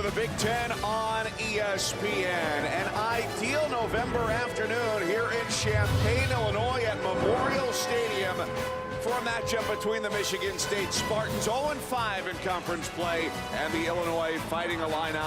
the Big Ten on ESPN. An ideal November afternoon here in Champaign, Illinois at Memorial Stadium for a matchup between the Michigan State Spartans, 0-5 in conference play, and the Illinois Fighting Illini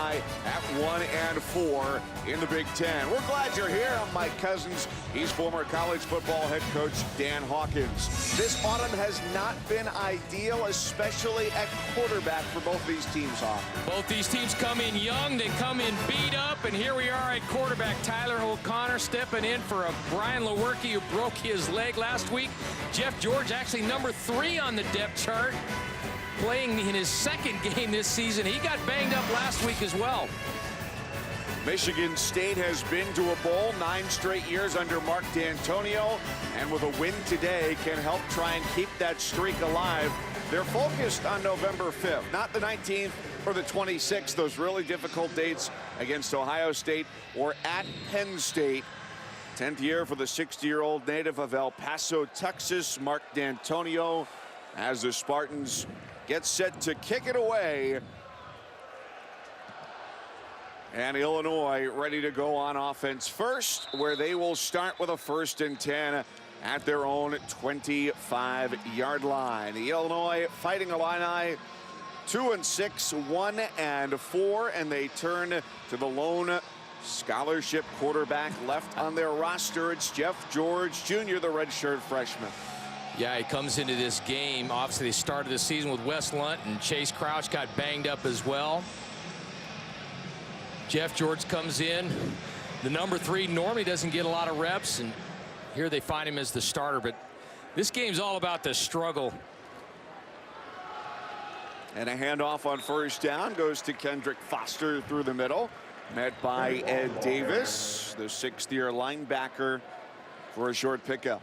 at 1-4 in the Big Ten. We're glad you're here. I'm Mike Cousins. He's former college football head coach Dan Hawkins. This autumn has not been ideal, especially at quarterback for both these teams, Hawk. Both these teams come in young, they come in beat up, and here we are at quarterback. Tyler O'Connor stepping in for a Brian Lewerke who broke his leg last week. Jeff George actually number 3 on the depth chart, playing in his second game this season. He got banged up last week as well. Michigan State has been to a bowl 9 straight years under Mark D'Antonio, and with a win today can help try and keep that streak alive. They're focused on November 5th, not the 19th or the 26th, those really difficult dates against Ohio State or at Penn State. 10th year for the 60-year-old native of El Paso, Texas, Mark D'Antonio, as the Spartans get set to kick it away. And Illinois ready to go on offense first, where they will start with a 1st and 10 at their own 25-yard line. The Illinois Fighting Illini 2-6, 1-4, and they turn to the lone scholarship quarterback left on their roster. It's Jeff George Jr., the redshirt freshman. Yeah, he comes into this game. Obviously, they started the season with Wes Lunt, and Chase Crouch got banged up as well. Jeff George comes in. The number 3 normally doesn't get a lot of reps, and here they find him as the starter. But this game's all about the struggle. And a handoff on 1st down goes to Kendrick Foster through the middle. Met by Ed Davis, the 6th-year linebacker, for a short pickup.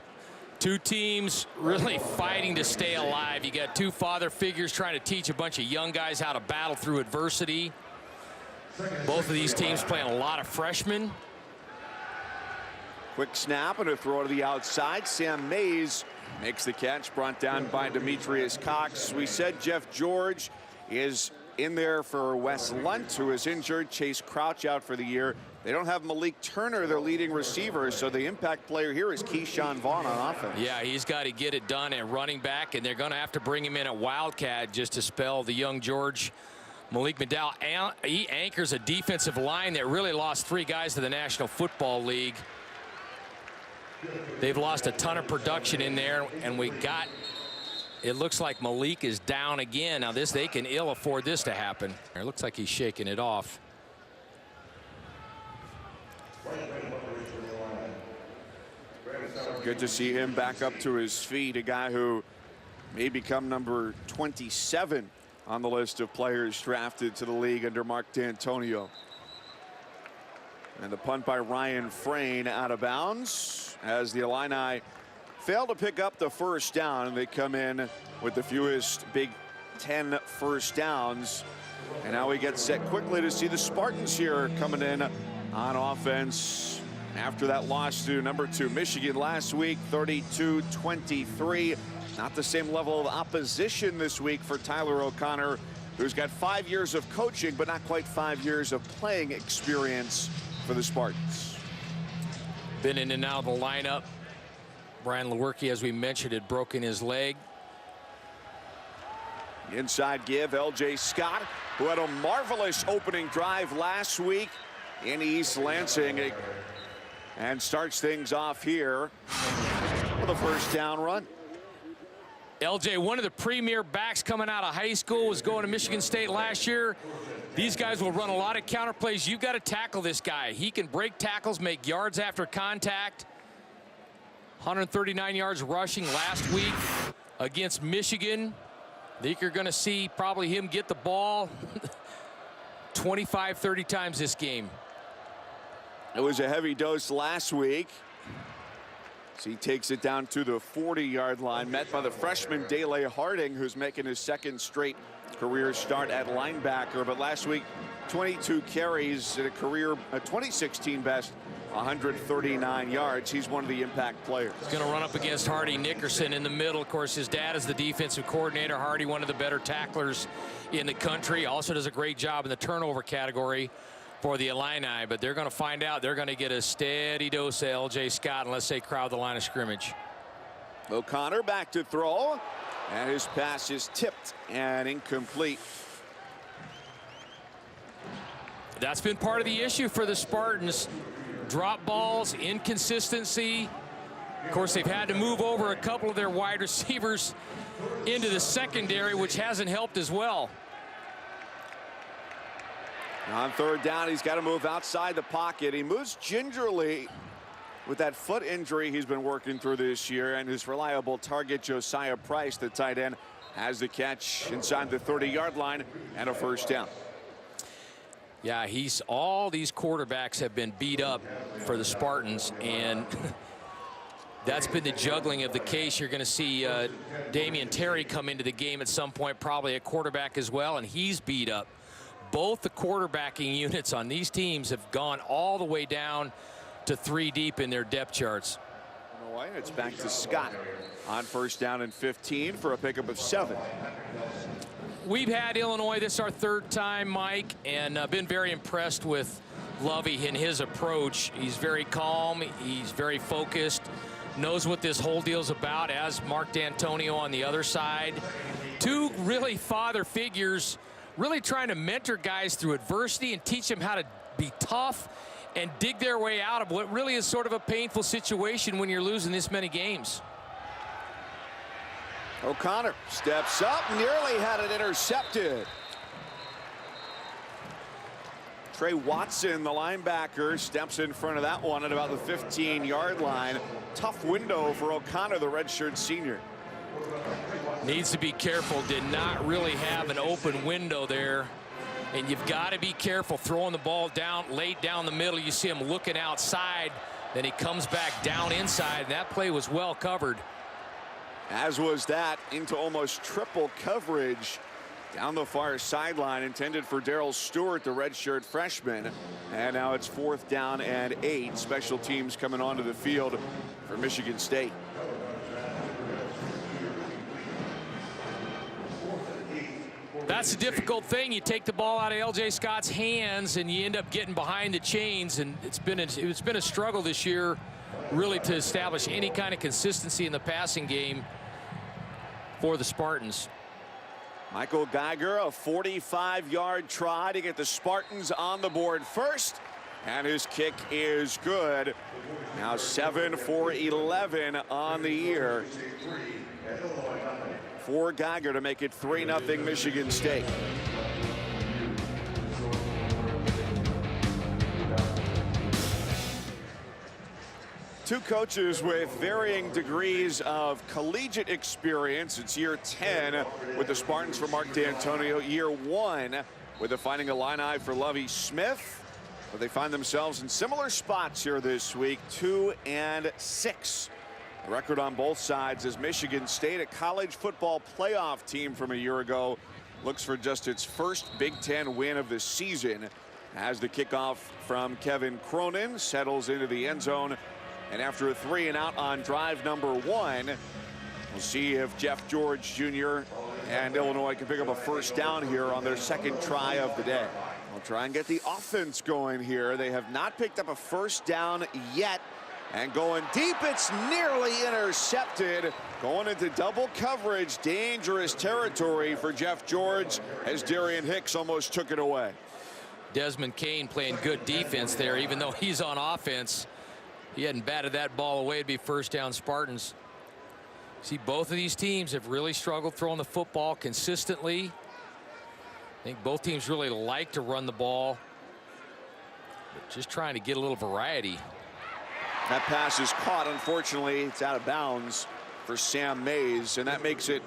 Two teams really fighting to stay alive. You got 2 father figures trying to teach a bunch of young guys how to battle through adversity. Both of these teams playing a lot of freshmen. Quick snap and a throw to the outside. Sam Mays makes the catch, brought down by Demetrius Cox. We said Jeff George is in there for Wes Lunt, who is injured. Chase Crouch out for the year. They don't have Malik Turner, their leading receiver, so the impact player here is Keyshawn Vaughn on offense. Yeah, he's got to get it done at running back, and they're going to have to bring him in at Wildcat just to spell the young George. Malik McDowell, he anchors a defensive line that really lost 3 guys to the National Football League. They've lost a ton of production in there, and it looks like Malik is down again. Now they can ill afford this to happen. It looks like he's shaking it off. Good to see him back up to his feet, a guy who may become number 27 on the list of players drafted to the league under Mark D'Antonio. And the punt by Ryan Frayne out of bounds as the Illini fail to pick up the 1st down, and they come in with the fewest Big Ten 1st downs. And now we get set quickly to see the Spartans here coming in on offense after that loss to number 2 Michigan last week, 32-23. Not the same level of opposition this week for Tyler O'Connor, who's got 5 years of coaching, but not quite 5 years of playing experience for the Spartans. Been in and out of the lineup. Brian Lewerke, as we mentioned, had broken his leg. Inside give, L.J. Scott, who had a marvelous opening drive last week in East Lansing, and starts things off here with a 1st down run. LJ, one of the premier backs coming out of high school, was going to Michigan State last year. These guys will run a lot of counter plays. You've got to tackle this guy. He can break tackles, make yards after contact. 139 yards rushing last week against Michigan. I think you're going to see probably him get the ball 25, 30 times this game. It was a heavy dose last week. So he takes it down to the 40-yard line, met by the freshman Dele Harding, who's making his 2nd straight career start at linebacker, but last week 22 carries at a career 2016 best 139 yards. He's one of the impact players. He's going to run up against Hardy Nickerson in the middle. Of course, his dad is the defensive coordinator. Hardy, one of the better tacklers in the country, also does a great job in the turnover category for the Illini, but they're going to find out. They're going to get a steady dose of L.J. Scott unless they crowd the line of scrimmage. O'Connor back to throw, and his pass is tipped and incomplete. That's been part of the issue for the Spartans. Drop balls, inconsistency. Of course, they've had to move over a couple of their wide receivers into the secondary, which hasn't helped as well. On third down, he's got to move outside the pocket. He moves gingerly with that foot injury he's been working through this year, and his reliable target, Josiah Price, the tight end, has the catch inside the 30-yard line and a first down. Yeah, all these quarterbacks have been beat up for the Spartans, and that's been the juggling of the case. You're going to see Damian Terry come into the game at some point, probably a quarterback as well, and he's beat up. Both the quarterbacking units on these teams have gone all the way down to 3 deep in their depth charts. It's back to Scott on first down and 15 for a pickup of 7. We've had Illinois, this is our 3rd time, Mike, and been very impressed with Lovey and his approach. He's very calm, he's very focused, knows what this whole deal's about, as Mark D'Antonio on the other side. 2 really father figures, really trying to mentor guys through adversity and teach them how to be tough and dig their way out of what really is sort of a painful situation when you're losing this many games. O'Connor steps up, nearly had it intercepted. Trey Watson, the linebacker, steps in front of that one at about the 15-yard line. Tough window for O'Connor, the redshirt senior. Needs to be careful. Did not really have an open window there. And you've got to be careful throwing the ball down, late down the middle. You see him looking outside. Then he comes back down inside. And that play was well covered. As was that into almost triple coverage down the far sideline, intended for Darrell Stewart, the redshirt freshman. And now it's 4th down and 8. Special teams coming onto the field for Michigan State. That's a difficult thing. You take the ball out of L.J. Scott's hands and you end up getting behind the chains, and it's been a struggle this year really to establish any kind of consistency in the passing game for the Spartans. Michael Geiger, a 45-yard try to get the Spartans on the board first, and his kick is good. Now 7 for 11 on the year for Geiger to make it 3-0 Michigan State. Two coaches with varying degrees of collegiate experience. It's year 10 with the Spartans for Mark D'Antonio, year 1 with the Fighting Illini for Lovie Smith. But they find themselves in similar spots here this week, 2-6. The record on both sides is Michigan State, a college football playoff team from a year ago, looks for just its first Big Ten win of the season as the kickoff from Kevin Cronin settles into the end zone. And after a 3-and-out on drive number 1, we'll see if Jeff George Jr. and Illinois can pick up a first down here on their 2nd try of the day. We'll try and get the offense going here. They have not picked up a first down yet. And going deep, it's nearly intercepted. Going into double coverage, dangerous territory for Jeff George as Darian Hicks almost took it away. Desmond Kane playing good defense there, even though he's on offense. He hadn't batted that ball away. It'd be first down Spartans. See, both of these teams have really struggled throwing the football consistently. I think both teams really like to run the ball, but just trying to get a little variety. That pass is caught. Unfortunately, it's out of bounds for Sam Mays, and that makes it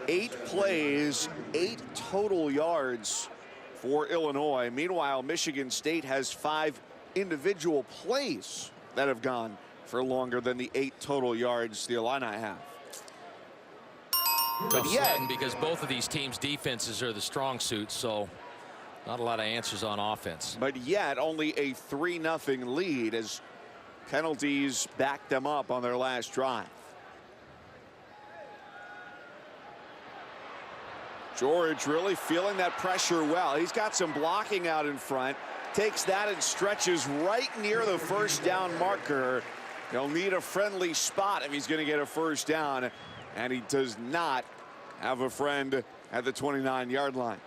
8 plays, 8 total yards for Illinois. Meanwhile, Michigan State has 5 individual plays that have gone for longer than the 8 total yards the Illini have. Tough sledding because both of these teams' defenses are the strong suits, so not a lot of answers on offense. But yet only a 3-0 lead as penalties backed them up on their last drive. George really feeling that pressure well. He's got some blocking out in front. Takes that and stretches right near the first down marker. He'll need a friendly spot if he's going to get a first down. And he does not have a friend at the 29-yard line.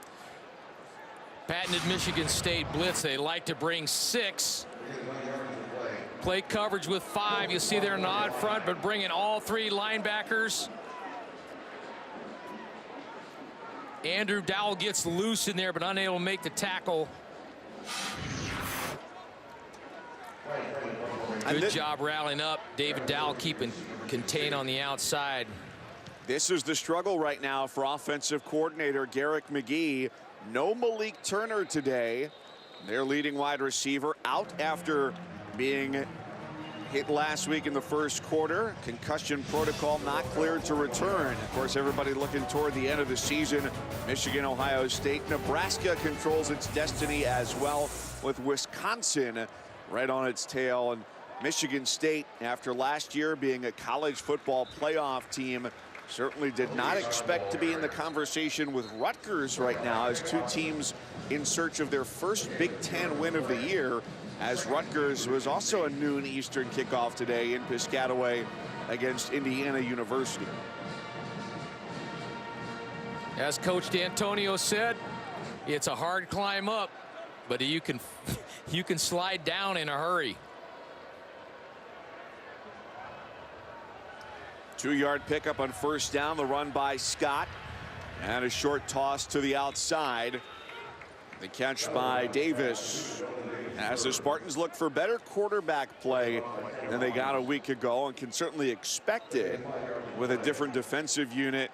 Patented Michigan State blitz. They like to bring 6. Play coverage with 5. You see they're in an odd front, but bringing all 3 linebackers. Andrew Dowell gets loose in there, but unable to make the tackle. Good job rallying up. David Dowell keeping contained on the outside. This is the struggle right now for offensive coordinator Garrick McGee. No Malik Turner today. Their leading wide receiver out after being hit last week in the first quarter. Concussion protocol, not cleared to return. Of course, everybody looking toward the end of the season. Michigan, Ohio State, Nebraska controls its destiny as well, with Wisconsin right on its tail. And Michigan State, after last year being a college football playoff team, certainly did not expect to be in the conversation with Rutgers right now, as 2 teams in search of their first Big Ten win of the year, as Rutgers was also a noon Eastern kickoff today in Piscataway against Indiana University. As Coach D'Antonio said, it's a hard climb up, but you can slide down in a hurry. 2-yard pickup on first down, the run by Scott, and a short toss to the outside. The catch by Davis, as the Spartans look for better quarterback play than they got a week ago, and can certainly expect it with a different defensive unit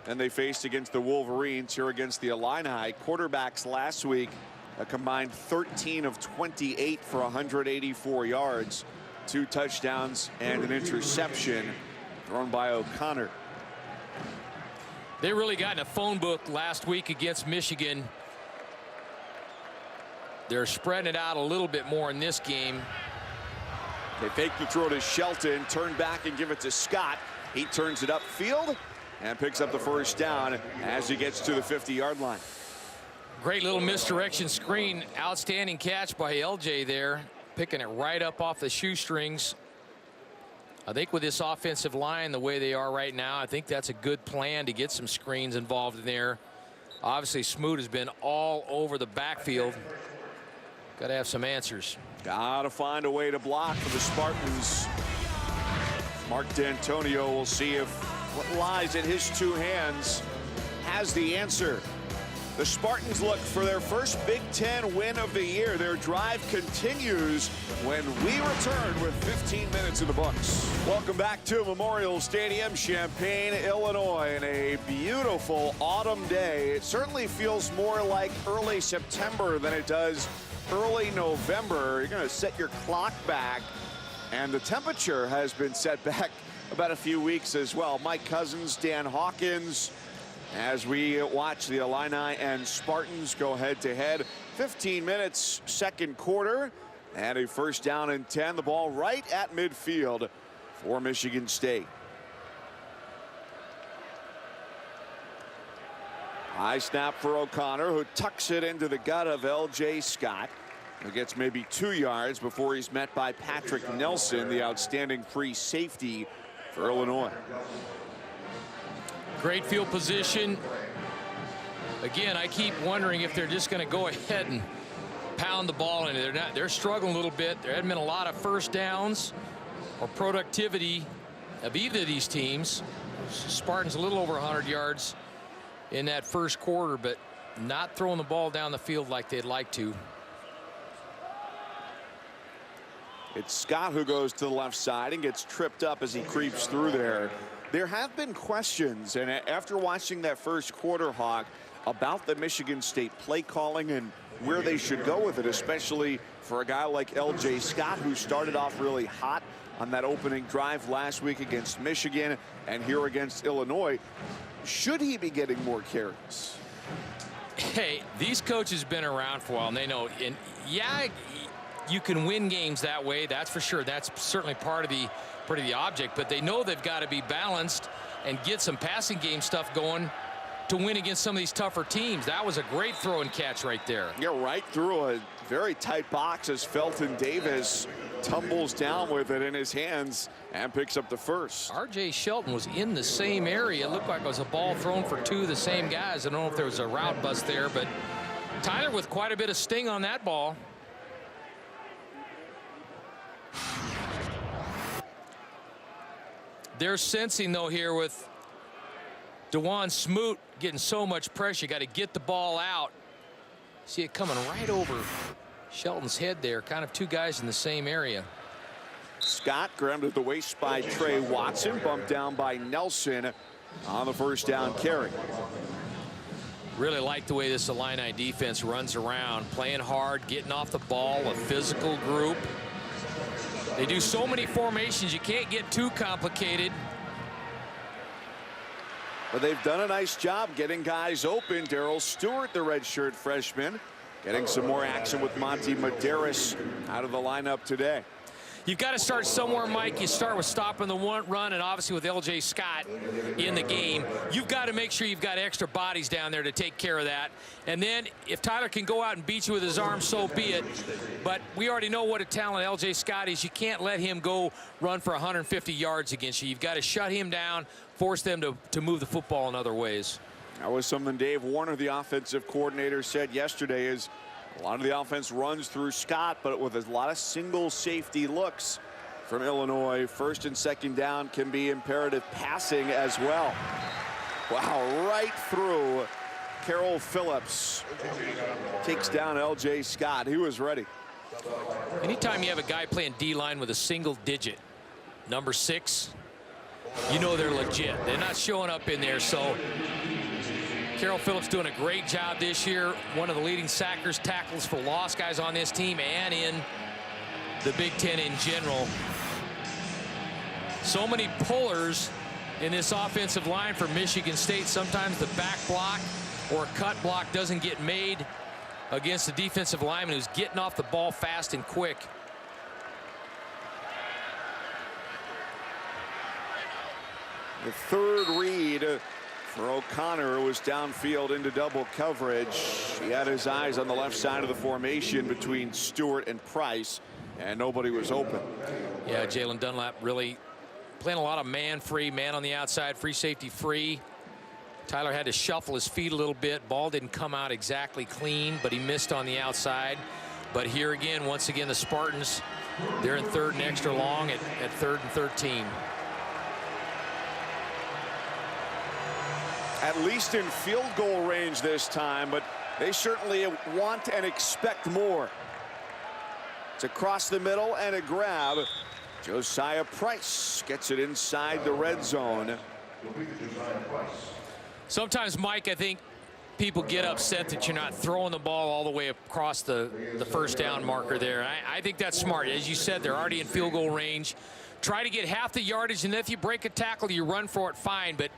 than they faced against the Wolverines here against the Illini. Quarterbacks last week a combined 13 of 28 for 184 yards, 2 touchdowns and an interception thrown by O'Connor. They really got in a phone book last week against Michigan. They're spreading it out a little bit more in this game. They fake the throw to Shelton, turn back and give it to Scott. He turns it upfield and picks up the first down as he gets to the 50-yard line. Great little misdirection screen. Outstanding catch by LJ there, picking it right up off the shoestrings. I think with this offensive line the way they are right now, I think that's a good plan to get some screens involved in there. Obviously, Smoot has been all over the backfield. Got to have some answers. Got to find a way to block for the Spartans. Mark D'Antonio will see if what lies in his 2 hands has the answer. The Spartans look for their first Big Ten win of the year. Their drive continues when we return with 15 minutes in the books. Welcome back to Memorial Stadium, Champaign, Illinois, and a beautiful autumn day. It certainly feels more like early September than it does early November. You're going to set your clock back, and the temperature has been set back about a few weeks as well. Mike Cousins, Dan Hawkins, as we watch the Illini and Spartans go head-to-head. 15 minutes, second quarter, and a first down and 10. The ball right at midfield for Michigan State. High snap for O'Connor, who tucks it into the gut of L.J. Scott, who gets maybe 2 yards before he's met by Patrick Nelson, the outstanding free safety for Illinois. Great field position. Again, I keep wondering if they're just going to go ahead and pound the ball in. They're struggling a little bit. There hadn't been a lot of first downs or productivity of either of these teams. Spartans a little over 100 yards in that first quarter, but not throwing the ball down the field like they'd like to. It's Scott who goes to the left side and gets tripped up as he creeps through there. There have been questions, and after watching that first quarter, Hawk, about the Michigan State play calling and where they should go with it, especially for a guy like LJ Scott, who started off really hot on that opening drive last week against Michigan and here against Illinois. Should he be getting more carries? Hey, these coaches have been around for a while, and they know, and yeah, you can win games that way, that's for sure. That's certainly part of the object, but they know they've got to be balanced and get some passing game stuff going to win against some of these tougher teams. That was a great throw and catch right there. Yeah, right through a very tight box as Felton Davis tumbles down with it in his hands and picks up the first. R.J. Shelton was in the same area. It looked like it was a ball thrown for two of the same guys. I don't know if there was a route bust there, but Tyler with quite a bit of sting on that ball. They're sensing, though, here with DeJuan Smoot getting so much pressure. You got to get the ball out. See it coming right over Shelton's head there. Kind of two guys in the same area. Scott grabbed at the waist by Trey Watson, bumped down by Nelson on the first down carry. Really like the way this Illini defense runs around, playing hard, getting off the ball, a physical group. They do so many formations, you can't get too complicated. But they've done a nice job getting guys open. Darrell Stewart, the redshirt freshman, getting some more action with Monty Medeiros out of the lineup today. You've got to start somewhere, Mike. You start with stopping the one run, and obviously with LJ Scott in the game, you've got to make sure you've got extra bodies down there to take care of that. And then if Tyler can go out and beat you with his arm, so be it. But we already know what a talent LJ Scott is. You can't let him go run for 150 yards against you. You've got to shut him down, force them to move the football in other ways. That was something Dave Warner, the offensive coordinator, said yesterday, is a lot of the offense runs through Scott, but with a lot of single safety looks from Illinois. First and second down can be imperative passing as well. Wow, right through. Carroll Phillips takes down LJ Scott. He was ready. Anytime you have a guy playing D-line with a single digit, number 6, you know they're legit. They're not showing up in there, so Carroll Phillips doing a great job this year. One of the leading sackers, tackles for loss guys on this team and in the Big Ten in general. So many pullers in this offensive line for Michigan State. Sometimes the back block or cut block doesn't get made against the defensive lineman who's getting off the ball fast and quick. The third read for O'Connor was downfield into double coverage. He had his eyes on the left side of the formation between Stewart and Price, and nobody was open. Yeah, Jalen Dunlap really playing a lot of man free, man on the outside, free safety free. Tyler had to shuffle his feet a little bit. Ball didn't come out exactly clean, but he missed on the outside. But here again, once again, the Spartans, they're in third and extra long at 3rd and 13. At least in field goal range this time, but they certainly want and expect more. It's across the middle and a grab. Josiah Price gets it inside the red zone. Sometimes, Mike, I think people get upset that you're not throwing the ball all the way across the first down marker there. I think that's smart. As you said, they're already in field goal range. Try to get half the yardage, and if you break a tackle, you run for it, fine. But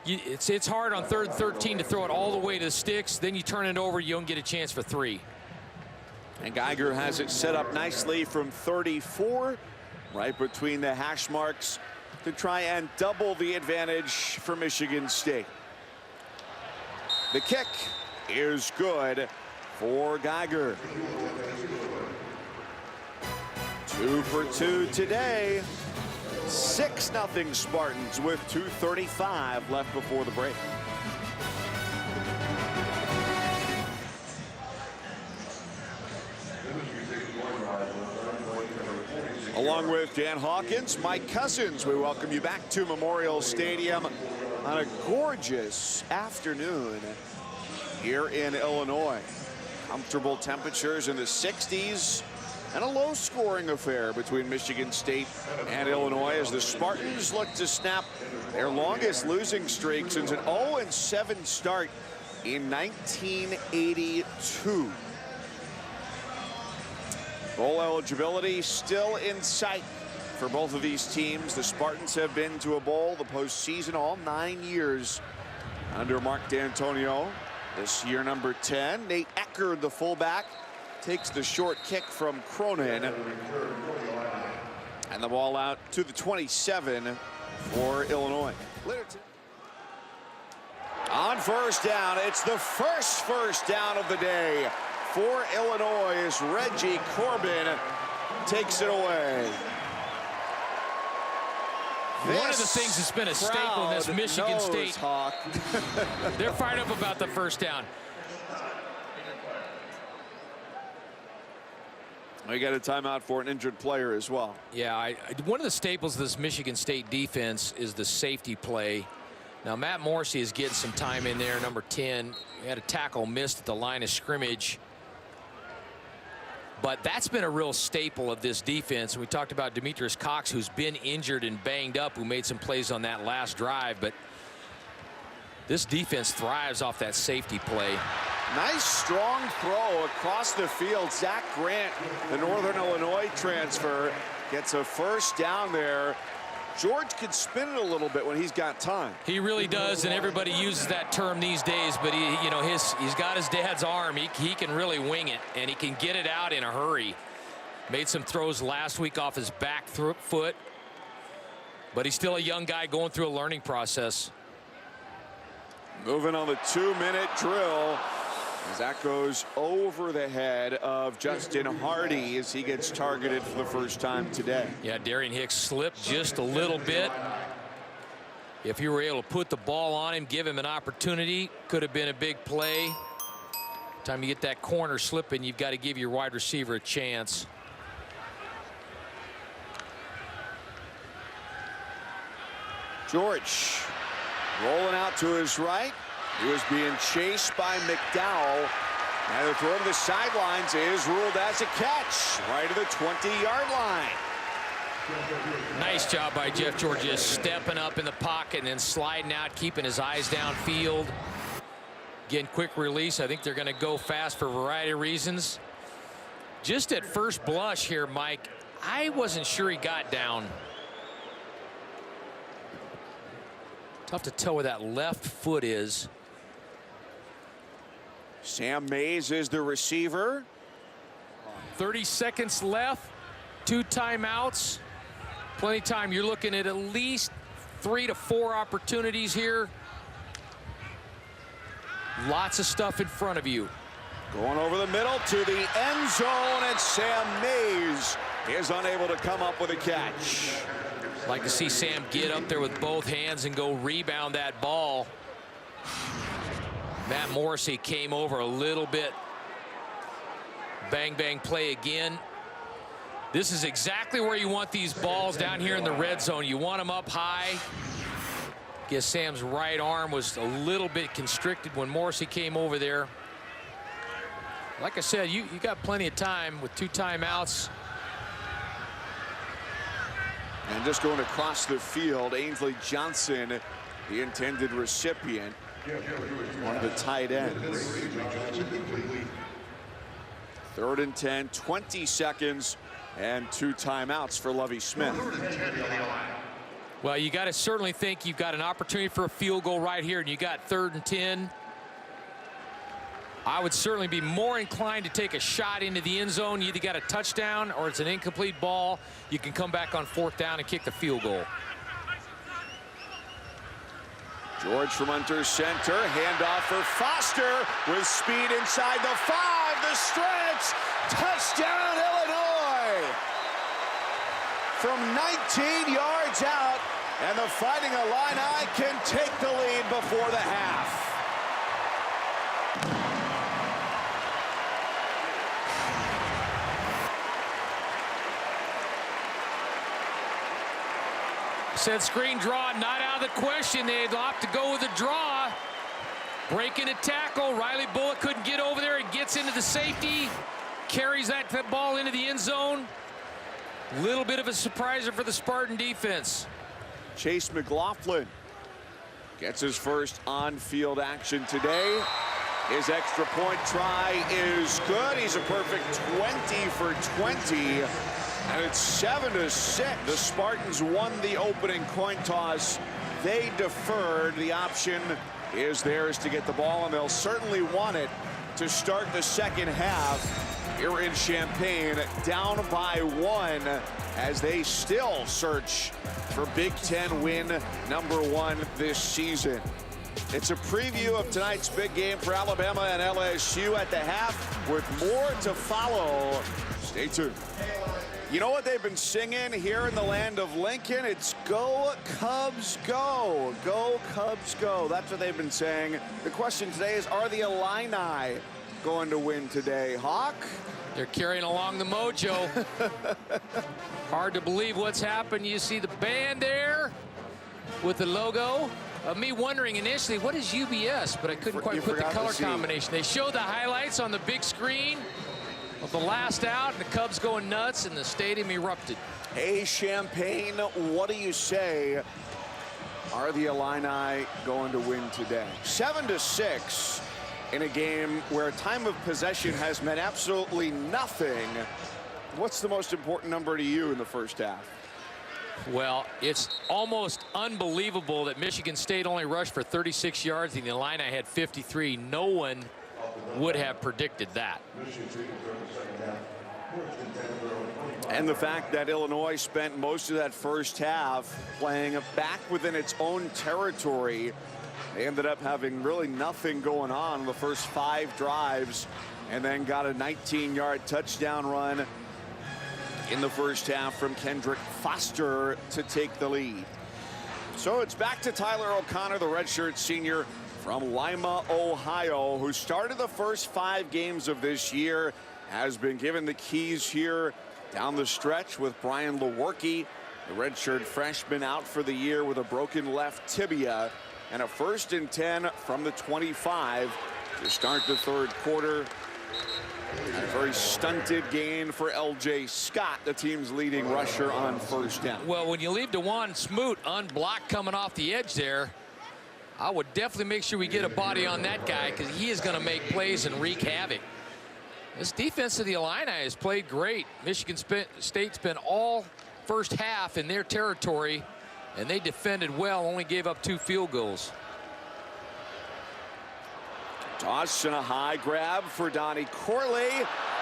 it's hard on 3rd and 13 to throw it all the way to the sticks. Then you turn it over, you don't get a chance for 3. And Geiger has it set up nicely from 34, right between the hash marks, to try and double the advantage for Michigan State. The kick is good for Geiger. 2 for 2 today. 6-0 Spartans with 2:35 left before the break. Along with Dan Hawkins, Mike Cousins, we welcome you back to Memorial Stadium on a gorgeous afternoon here in Illinois. Comfortable temperatures in the 60s. And a low-scoring affair between Michigan State and Illinois as the Spartans look to snap their longest losing streak since an 0-7 start in 1982. Bowl eligibility still in sight for both of these teams. The Spartans have been to a bowl, the postseason, all 9 years under Mark D'Antonio. This year, number 10, Nate Eckerd, the fullback, takes the short kick from Cronin. And the ball out to the 27 for Illinois. On first down, it's the first down of the day for Illinois as Reggie Corbin takes it away. One of the things that's been a staple in this Michigan State. Hawk. They're fired up about the first down. We got a timeout for an injured player as well. Yeah, one of the staples of this Michigan State defense is the safety play. Now, Matt Morrissey is getting some time in there, number 10. He had a tackle missed at the line of scrimmage. But that's been a real staple of this defense. We talked about Demetrius Cox, who's been injured and banged up, who made some plays on that last drive. But this defense thrives off that safety play. Nice strong throw across the field. Zach Grant, the Northern Illinois transfer, gets a first down there. George could spin it a little bit when he's got time. He really does, and everybody uses that term these days. But he's got his dad's arm. He can really wing it, and he can get it out in a hurry. Made some throws last week off his back foot, but he's still a young guy going through a learning process. Moving on the 2-minute drill. As that goes over the head of Justin Hardy as he gets targeted for the first time today. Yeah, Darian Hicks slipped just a little bit. If you were able to put the ball on him, give him an opportunity, could have been a big play. Time you get that corner slipping, you've got to give your wide receiver a chance. George rolling out to his right. He was being chased by McDowell. And the throw to the sidelines is ruled as a catch right to the 20-yard line. Nice job by Jeff George, just stepping up in the pocket and then sliding out, keeping his eyes downfield. Again, quick release. I think they're going to go fast for a variety of reasons. Just at first blush here, Mike, I wasn't sure he got down. Tough to tell where that left foot is. Sam Mays is the receiver. 30 seconds left. 2 timeouts. Plenty of time. You're looking at least 3 to 4 opportunities here. Lots of stuff in front of you. Going over the middle to the end zone, and Sam Mays is unable to come up with a catch. Like to see Sam get up there with both hands and go rebound that ball. Matt Morrissey came over a little bit. Bang, bang play again. This is exactly where you want these balls down here in the red zone. You want them up high. Guess Sam's right arm was a little bit constricted when Morrissey came over there. Like I said, you got plenty of time with 2 timeouts. And just going across the field, Ainsley Johnson, the intended recipient, one of the tight ends. 3rd and 10, 20 seconds, and 2 timeouts for Lovie Smith. Well, you got to certainly think you've got an opportunity for a field goal right here, and you got 3rd and 10. I would certainly be more inclined to take a shot into the end zone. You either got a touchdown or it's an incomplete ball. You can come back on 4th down and kick the field goal. George from under center, handoff for Foster with speed inside the 5, the stretch, touchdown Illinois! From 19 yards out, and the Fighting Illini can take the lead before the half. Said screen draw, not out of the question. They'd opt to go with a draw. Breaking a tackle. Riley Bullock couldn't get over there. It gets into the safety. Carries that ball into the end zone. Little bit of a surpriser for the Spartan defense. Chase McLaughlin gets his first on-field action today. His extra point try is good. He's a perfect 20 for 20. And it's 7-6. The Spartans won the opening coin toss. They deferred. The option is theirs to get the ball, and they'll certainly want it to start the second half here in Champaign, down by 1 as they still search for Big Ten win #1 this season. It's a preview of tonight's big game for Alabama and LSU at the half, with more to follow. Stay tuned. You know what they've been singing here in the land of Lincoln? It's Go Cubs Go. Go Cubs Go. That's what they've been saying. The question today is, are the Illini going to win today? Hawk? They're carrying along the mojo. Hard to believe what's happened. You see the band there with the logo. Me wondering initially, what is UBS? But I couldn't quite put the color combination. They showed the highlights on the big screen of the last out, and the Cubs going nuts, and the stadium erupted. Hey, Champaign, what do you say? Are the Illini going to win today? 7-6 in a game where time of possession has meant absolutely nothing. What's the most important number to you in the first half? Well, it's almost unbelievable that Michigan State only rushed for 36 yards and the Illini had 53. No one would have predicted that. And the fact that Illinois spent most of that first half playing back within its own territory. They ended up having really nothing going on the first 5 drives, and then got a 19-yard touchdown run in the first half from Kendrick Foster to take the lead. So it's back to Tyler O'Connor, the redshirt senior from Lima, Ohio, who started the first 5 games of this year, has been given the keys here down the stretch with Brian Lewerke, the redshirt freshman, out for the year with a broken left tibia, and a 1st and 10 from the 25 to start the third quarter. And a very stunted gain for L.J. Scott, the team's leading rusher on first down. Well, when you leave DeJuan Smoot unblocked coming off the edge there, I would definitely make sure we get a body on that guy, because he is going to make plays and wreak havoc. This defense of the Illini has played great. Michigan State spent all first half in their territory, and they defended well, only gave up 2 field goals. Toss and a high grab for Donnie Corley,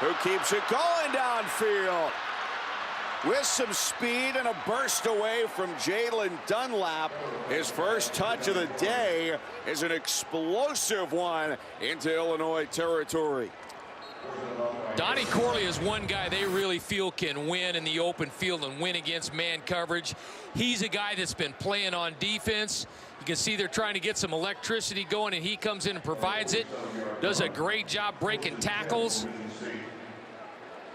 who keeps it going downfield with some speed and a burst away from Jalen Dunlap. His first touch of the day is an explosive one into Illinois territory. Donnie Corley is one guy they really feel can win in the open field and win against man coverage. He's a guy that's been playing on defense. You can see they're trying to get some electricity going, and he comes in and provides it. Does a great job breaking tackles,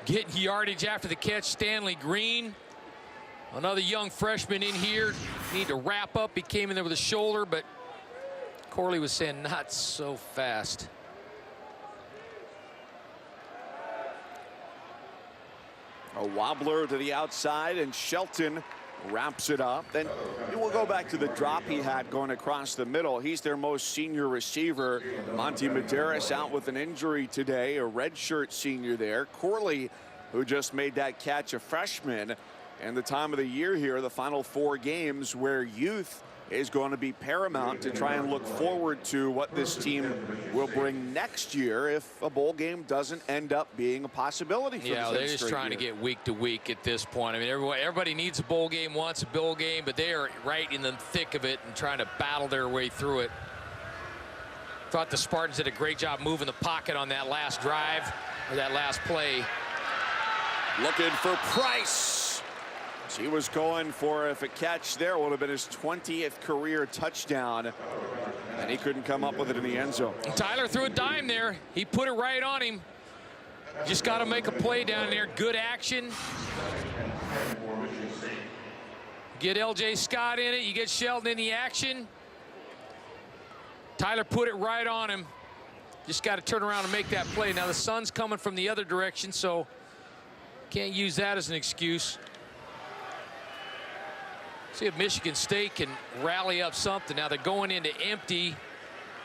getting yardage after the catch. Stanley Green, another young freshman in here. Need to wrap up. He came in there with a shoulder, but Corley was saying not so fast. A wobbler to the outside, and Shelton wraps it up. Then we'll go back to the drop he had going across the middle. He's their most senior receiver. Monty Medeiros out with an injury today, a redshirt senior there. Corley, who just made that catch, a freshman. And the time of the year here, the final 4 games, where youth is going to be paramount to try and look forward to what this team will bring next year if a bowl game doesn't end up being a possibility for yeah, they're just trying to get week to week at this point. I mean, everybody needs a bowl game, wants a bowl game, but they are right in the thick of it and trying to battle their way through it. Thought the Spartans did a great job moving the pocket on that last drive, or that last play. Looking for Price. He was going for, if a catch there would have been his 20th career touchdown, and he couldn't come up with it in the end zone. Tyler threw a dime there. He put it right on him. Just got to make a play down there. Good action. Get L.J. Scott in it. You get Sheldon in the action. Tyler put it right on him. Just got to turn around and make that play. Now the sun's coming from the other direction, so can't use that as an excuse. See if Michigan State can rally up something. Now they're going into empty.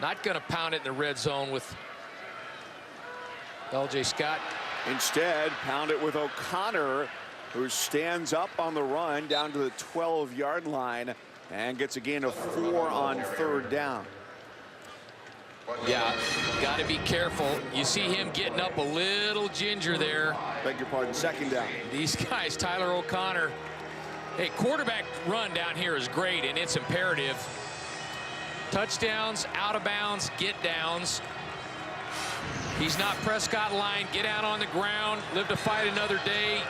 Not going to pound it in the red zone with L.J. Scott. Instead, pound it with O'Connor, who stands up on the run down to the 12-yard line and gets a gain of 4 on 3rd down. Yeah, got to be careful. You see him getting up a little ginger there. Beg your pardon, 2nd down. These guys, Tyler O'Connor. Hey, quarterback run down here is great, and it's imperative. Touchdowns, out of bounds, get downs. He's not Prescott line. Get out on the ground. Live to fight another day.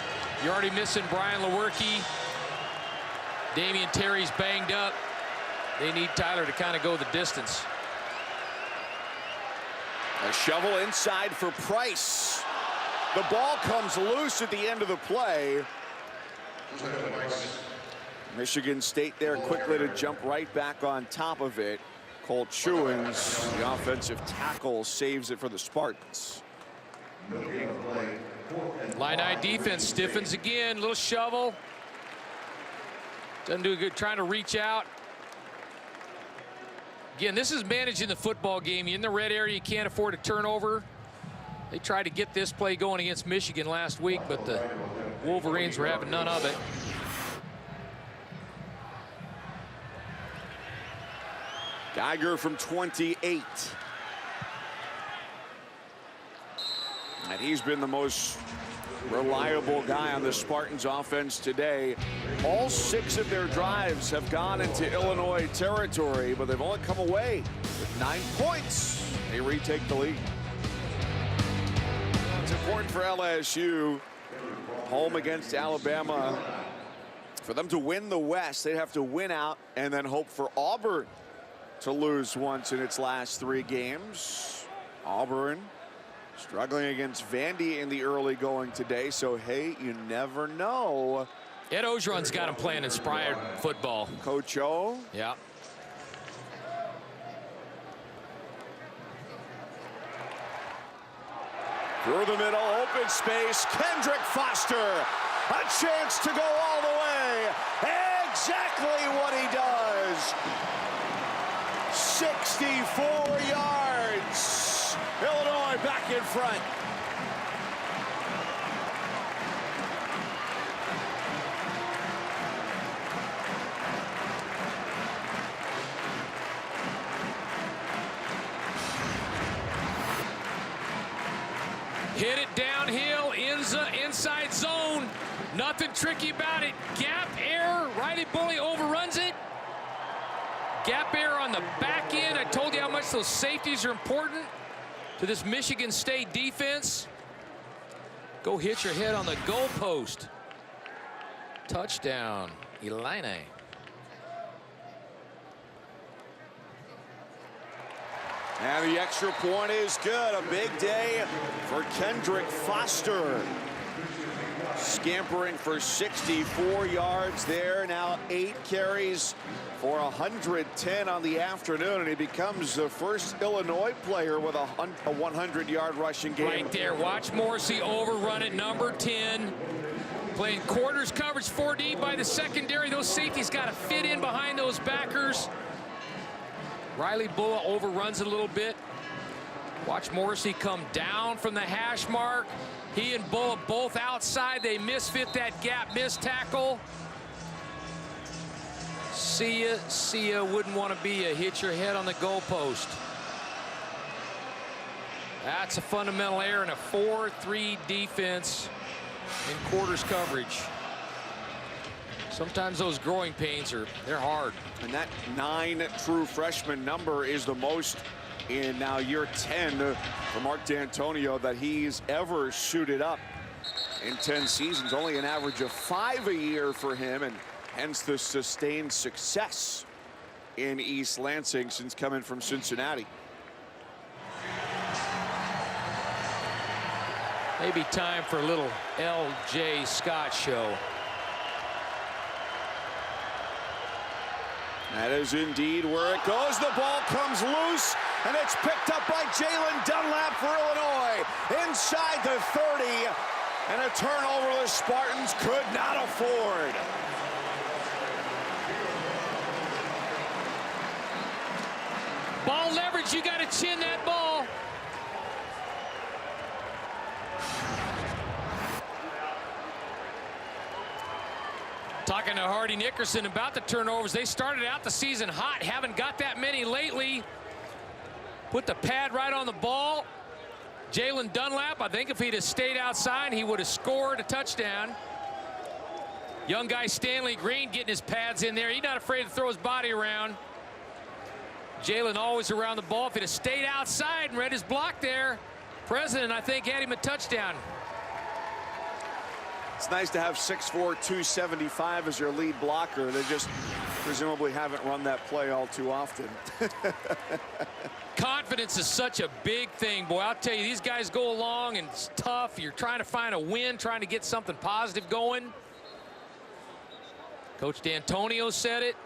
You're already missing Brian Lewerke. Damian Terry's banged up. They need Tyler to kind of go the distance. A shovel inside for Price. The ball comes loose at the end of the play. Michigan State there quickly to jump right back on top of it. Colt Chewins, the offensive tackle, saves it for the Spartans. Illini defense stiffens again. Little shovel. Doesn't do good trying to reach out. Again, this is managing the football game. You're in the red area, you can't afford a turnover. They tried to get this play going against Michigan last week, but the Wolverines were having none of it. Geiger from 28. And he's been the most reliable guy on the Spartans offense today. All 6 of their drives have gone into Illinois territory, but they've only come away with 9 points. They retake the lead. It's important for LSU, home against Alabama. For them to win the West, they'd have to win out and then hope for Auburn to lose once in its last 3 games. Auburn struggling against Vandy in the early going today, so hey, you never know. Ed Ogeron's got him playing inspired football. Coach O. Yeah. Through the middle, open space, Kendrick Foster. A chance to go all the way. Exactly what he does. 64 yards. Illinois back in front. Hit it downhill, inside zone. Nothing tricky about it. Gap air, Riley Bully overruns it. Gap air on the back end. I told you how much those safeties are important to this Michigan State defense. Go hit your head on the goalpost. Touchdown, Illini. And the extra point is good. A big day for Kendrick Foster. Scampering for 64 yards there. Now 8 carries for 110 on the afternoon, and he becomes the first Illinois player with a 100-yard rushing game. Right there. Watch Morrissey overrun it, number 10. Playing quarters coverage 4 deep by the secondary. Those safeties got to fit in behind those backers. Riley Bulla overruns it a little bit. Watch Morrissey come down from the hash mark. He and Bulla both outside. They misfit that gap, miss tackle. See ya, wouldn't want to be a hit your head on the goalpost. That's a fundamental error in a 4-3 defense in quarters coverage. Sometimes those growing pains they're hard. And that 9 true freshman number is the most in now year 10 for Mark D'Antonio that he's ever suited up in 10 seasons. Only an average of 5 a year for him, and hence the sustained success in East Lansing since coming from Cincinnati. Maybe time for a little L.J. Scott show. That is indeed where it goes. The ball comes loose, and it's picked up by Jalen Dunlap for Illinois. Inside the 30, and a turnover the Spartans could not afford. Ball leverage, you got to chin that ball. Talking to Hardy Nickerson about the turnovers. They started out the season hot, haven't got that many lately. Put the pad right on the ball. Jalen Dunlap, I think if he'd have stayed outside, he would have scored a touchdown. Young guy Stanley Green getting his pads in there. He's not afraid to throw his body around. Jalen always around the ball. If he'd have stayed outside and read his block there, President, I think, had him a touchdown. It's nice to have 6'4", 275 as your lead blocker. They just presumably haven't run that play all too often. Confidence is such a big thing, boy. I'll tell you, these guys go along and it's tough. You're trying to find a win, trying to get something positive going. Coach D'Antonio said it.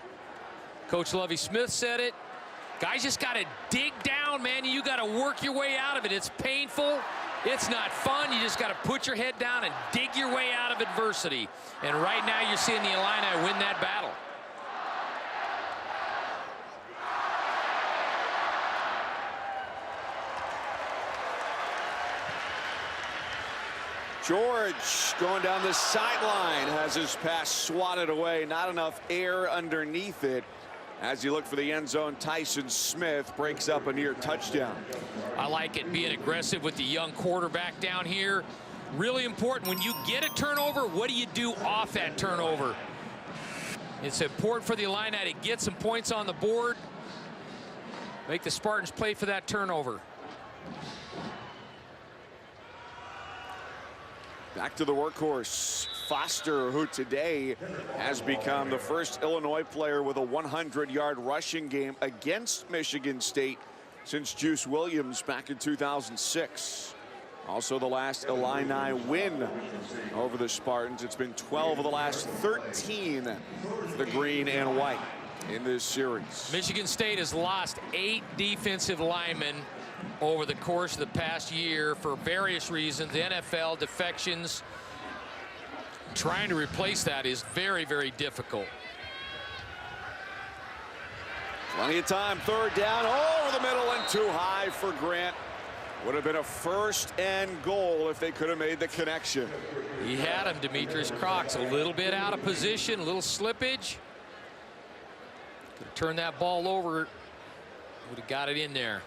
Coach Lovie Smith said it. Guys just got to dig down, man. You got to work your way out of it. It's painful. It's not fun. You just got to put your head down and dig your way out of adversity. And right now you're seeing the Illini win that battle. George going down the sideline, has his pass swatted away. Not enough air underneath it. As you look for the end zone, Tyson Smith breaks up a near touchdown. I like it, being aggressive with the young quarterback down here. Really important, when you get a turnover, what do you do off that turnover? It's important for the Illini to get some points on the board. Make the Spartans play for that turnover. Back to the workhorse, Foster, who today has become the first Illinois player with a 100-yard rushing game against Michigan State since Juice Williams back in 2006. Also the last Illini win over the Spartans. It's been 12 of the last 13 for the green and white in this series. Michigan State has lost 8 defensive linemen over the course of the past year for various reasons. NFL defections. Trying to replace that is very, very difficult. Plenty of time, third down, over the middle and too high for Grant. Would have been a first and goal if they could have made the connection. He had him, Demetrius Cox, a little bit out of position, a little slippage. Could have turned that ball over, would have got it in there.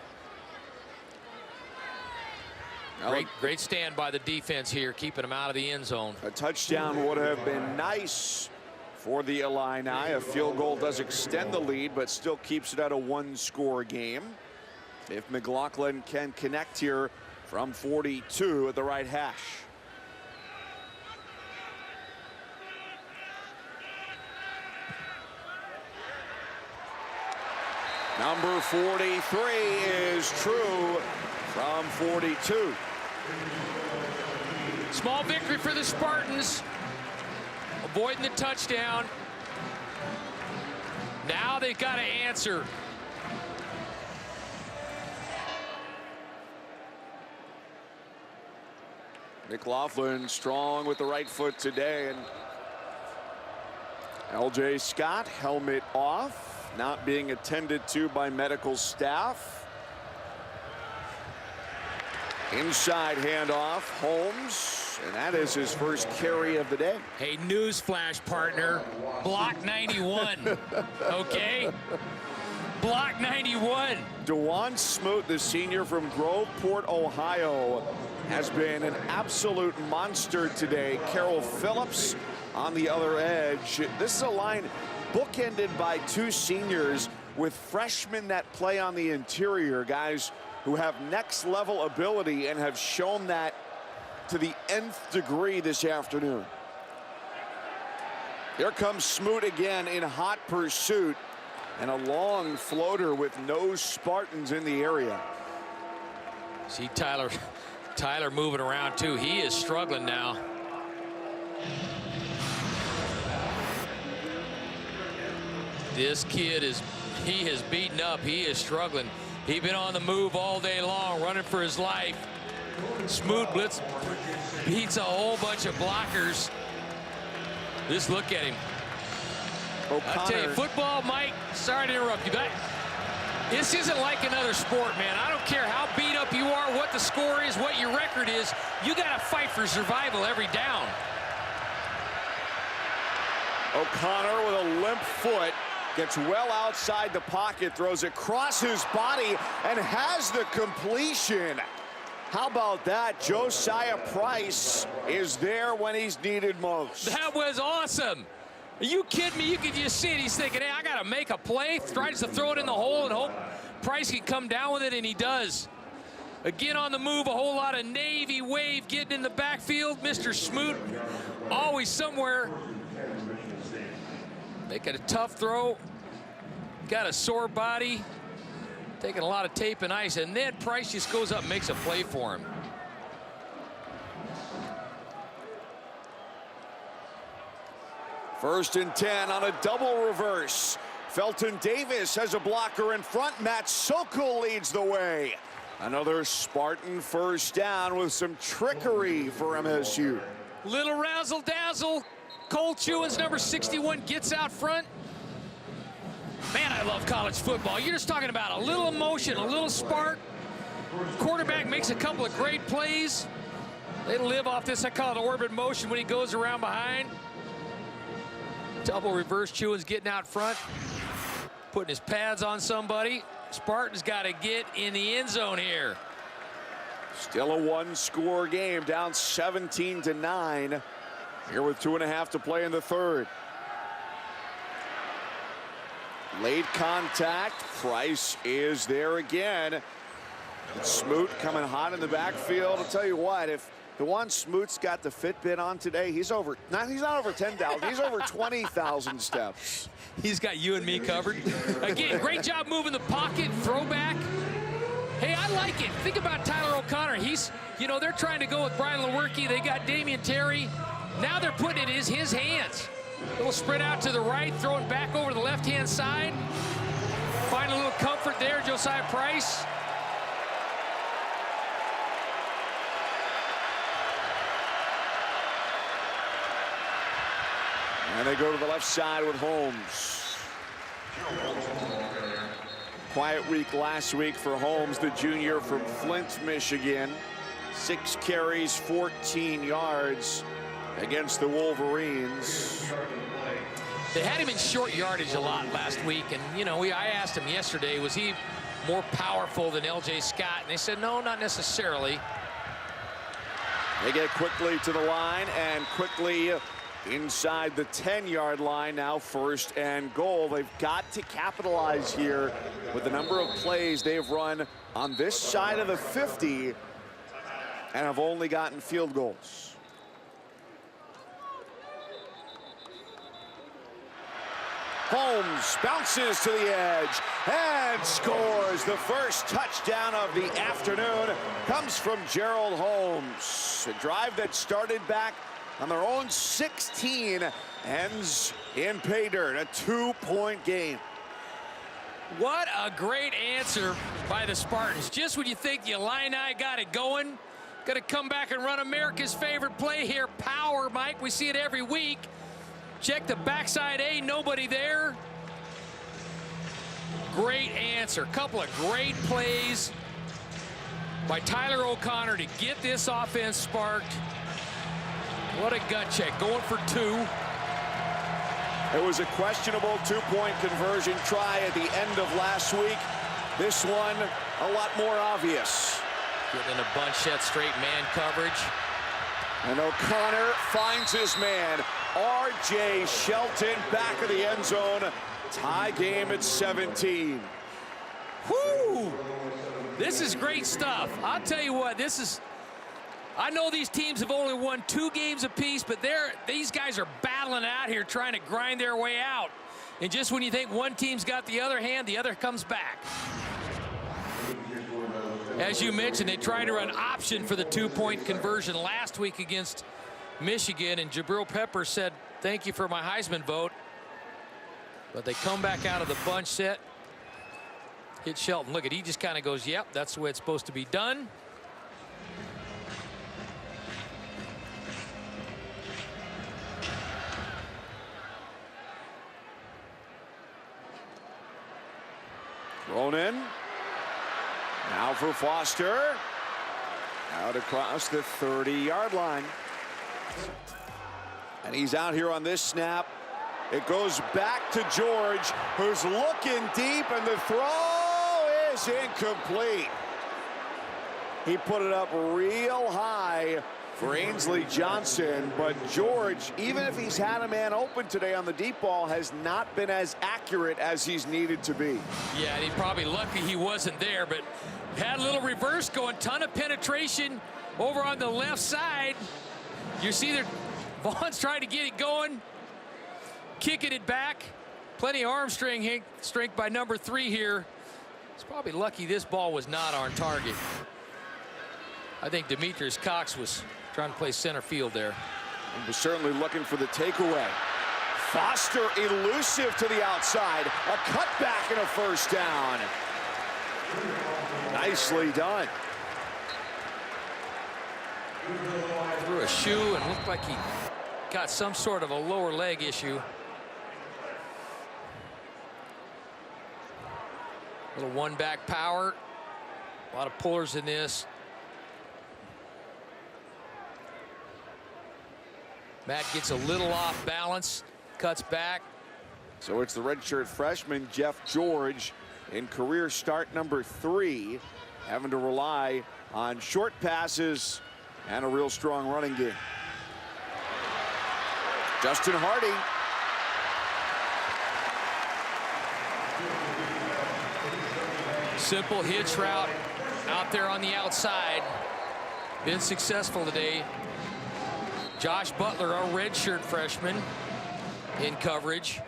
Great stand by the defense here, keeping him out of the end zone. A touchdown would have been nice for the Illini. A field goal does extend the lead, but still keeps it at a 1-score game. If McLaughlin can connect here from 42 at the right hash. Number 43 is true from 42. Small victory for the Spartans, avoiding the touchdown. Now they've got to answer. McLaughlin strong with the right foot today, and LJ Scott helmet off, not being attended to by medical staff. Inside handoff, Holmes, and that is his first carry of the day. Hey, newsflash, partner. Block 91, okay? Block 91. DeJuan Smoot, the senior from Groveport, Ohio, has been an absolute monster today. Carroll Phillips on the other edge. This is a line bookended by 2 seniors with freshmen that play on the interior, guys who have next level ability and have shown that to the nth degree this afternoon. Here comes Smoot again in hot pursuit, and a long floater with no Spartans in the area. See Tyler moving around too. He is struggling now. This kid is beaten up. He is struggling. He's been on the move all day long, running for his life. Smoot blitz beats a whole bunch of blockers. Just look at him. I tell you, football, Mike, sorry to interrupt you, but this isn't like another sport, man. I don't care how beat up you are, what the score is, what your record is. You got to fight for survival every down. O'Connor with a limp foot. Gets well outside the pocket, throws it across his body, and has the completion. How about that? Josiah Price is there when he's needed most. That was awesome. Are you kidding me? You could just see it. He's thinking, hey, I got to make a play. Tries to throw it in the hole and hope Price can come down with it, and he does. Again on the move, a whole lot of Navy wave getting in the backfield. Mr. Smoot always somewhere. Making a tough throw. Got a sore body. Taking a lot of tape and ice, and then Price just goes up and makes a play for him. First and 10 on a double reverse. Felton Davis has a blocker in front. Matt Sokol leads the way. Another Spartan first down with some trickery for MSU. Little razzle-dazzle. Cole Chewins, number 61, gets out front. Man, I love college football. You're just talking about a little emotion, a little spark. Quarterback makes a couple of great plays. They live off this, I call it orbit motion, when he goes around behind. Double reverse, Chewins getting out front, putting his pads on somebody. Spartans got to get in the end zone here. Still a one-score game, down 17-9. Here with 2.5 to play in the third. Late contact. Price is there again. Smoot coming hot in the backfield. I'll tell you what, if the one Smoot's got the Fitbit on today, he's not over 10,000. He's over 20,000 steps. He's got you and me covered. Again, great job moving the pocket, throwback. Hey, I like it. Think about Tyler O'Connor. He's, you know, they're trying to go with Brian Lewerke. They got Damian Terry. Now they're putting it in his hands. A little spread out to the right, throwing back over the left-hand side. Find a little comfort there, Josiah Price. And they go to the left side with Holmes. Quiet week last week for Holmes, the junior from Flint, Michigan. 6 carries, 14 yards against the Wolverines. They had him in short yardage a lot last week, and you know, I asked him yesterday, was he more powerful than LJ Scott? And they said no, not necessarily. They get quickly to the line and quickly inside the 10-yard line. Now 1st and goal. They've got to capitalize here with the number of plays they've run on this side of the 50 and have only gotten field goals. Holmes bounces to the edge and scores. The first touchdown of the afternoon comes from Gerald Holmes. A drive that started back on their own 16 ends in pay dirt, a 2-point game. What a great answer by the Spartans. Just when you think the Illini got it going, got to come back and run America's favorite play here. Power, Mike. We see it every week. Check the backside A, nobody there. Great answer. Couple of great plays by Tyler O'Connor to get this offense sparked. What a gut check, going for 2. It was a questionable 2-point conversion try at the end of last week. This one, a lot more obvious. Getting in a bunch set, straight man coverage. And O'Connor finds his man. R.J. Shelton back of the end zone. Tie game at 17. Whoo! This is great stuff. I'll tell you what, this is... I know these teams have only won 2 games apiece, but these guys are battling out here trying to grind their way out. And just when you think one team's got the other hand, the other comes back. As you mentioned, they tried to run option for the 2-point conversion last week against Michigan, and Jabril Peppers said, thank you for my Heisman vote. But they come back out of the bunch set. Hit Shelton. Look at, he just kind of goes, yep, that's the way it's supposed to be done. Thrown in. Now for Foster. Out across the 30-yard line. And he's out here on this snap It goes back to George, who's looking deep, and the throw is incomplete. He put it up real high for Ainsley Johnson, but George, even if he's had a man open today on the deep ball, has not been as accurate as he's needed to be. Yeah, he's probably lucky he wasn't there, but had a little reverse going, ton of penetration over on the left side. You see that Vaughn's trying to get it going, kicking it back. Plenty of arm strength by number 3 here. He's probably lucky this ball was not on target. I think Demetrius Cox was trying to play center field there. He was certainly looking for the takeaway. Foster elusive to the outside. A cutback and a first down. Nicely done. Threw a shoe and looked like he got some sort of a lower leg issue. Little one-back power. A lot of pullers in this. Matt gets a little off balance, cuts back. So it's the redshirt freshman, Jeff George, in career start number 3, having to rely on short passes and a real strong running game. Justin Hardy. Simple hitch route out there on the outside. Been successful today. Josh Butler, our redshirt freshman, in coverage.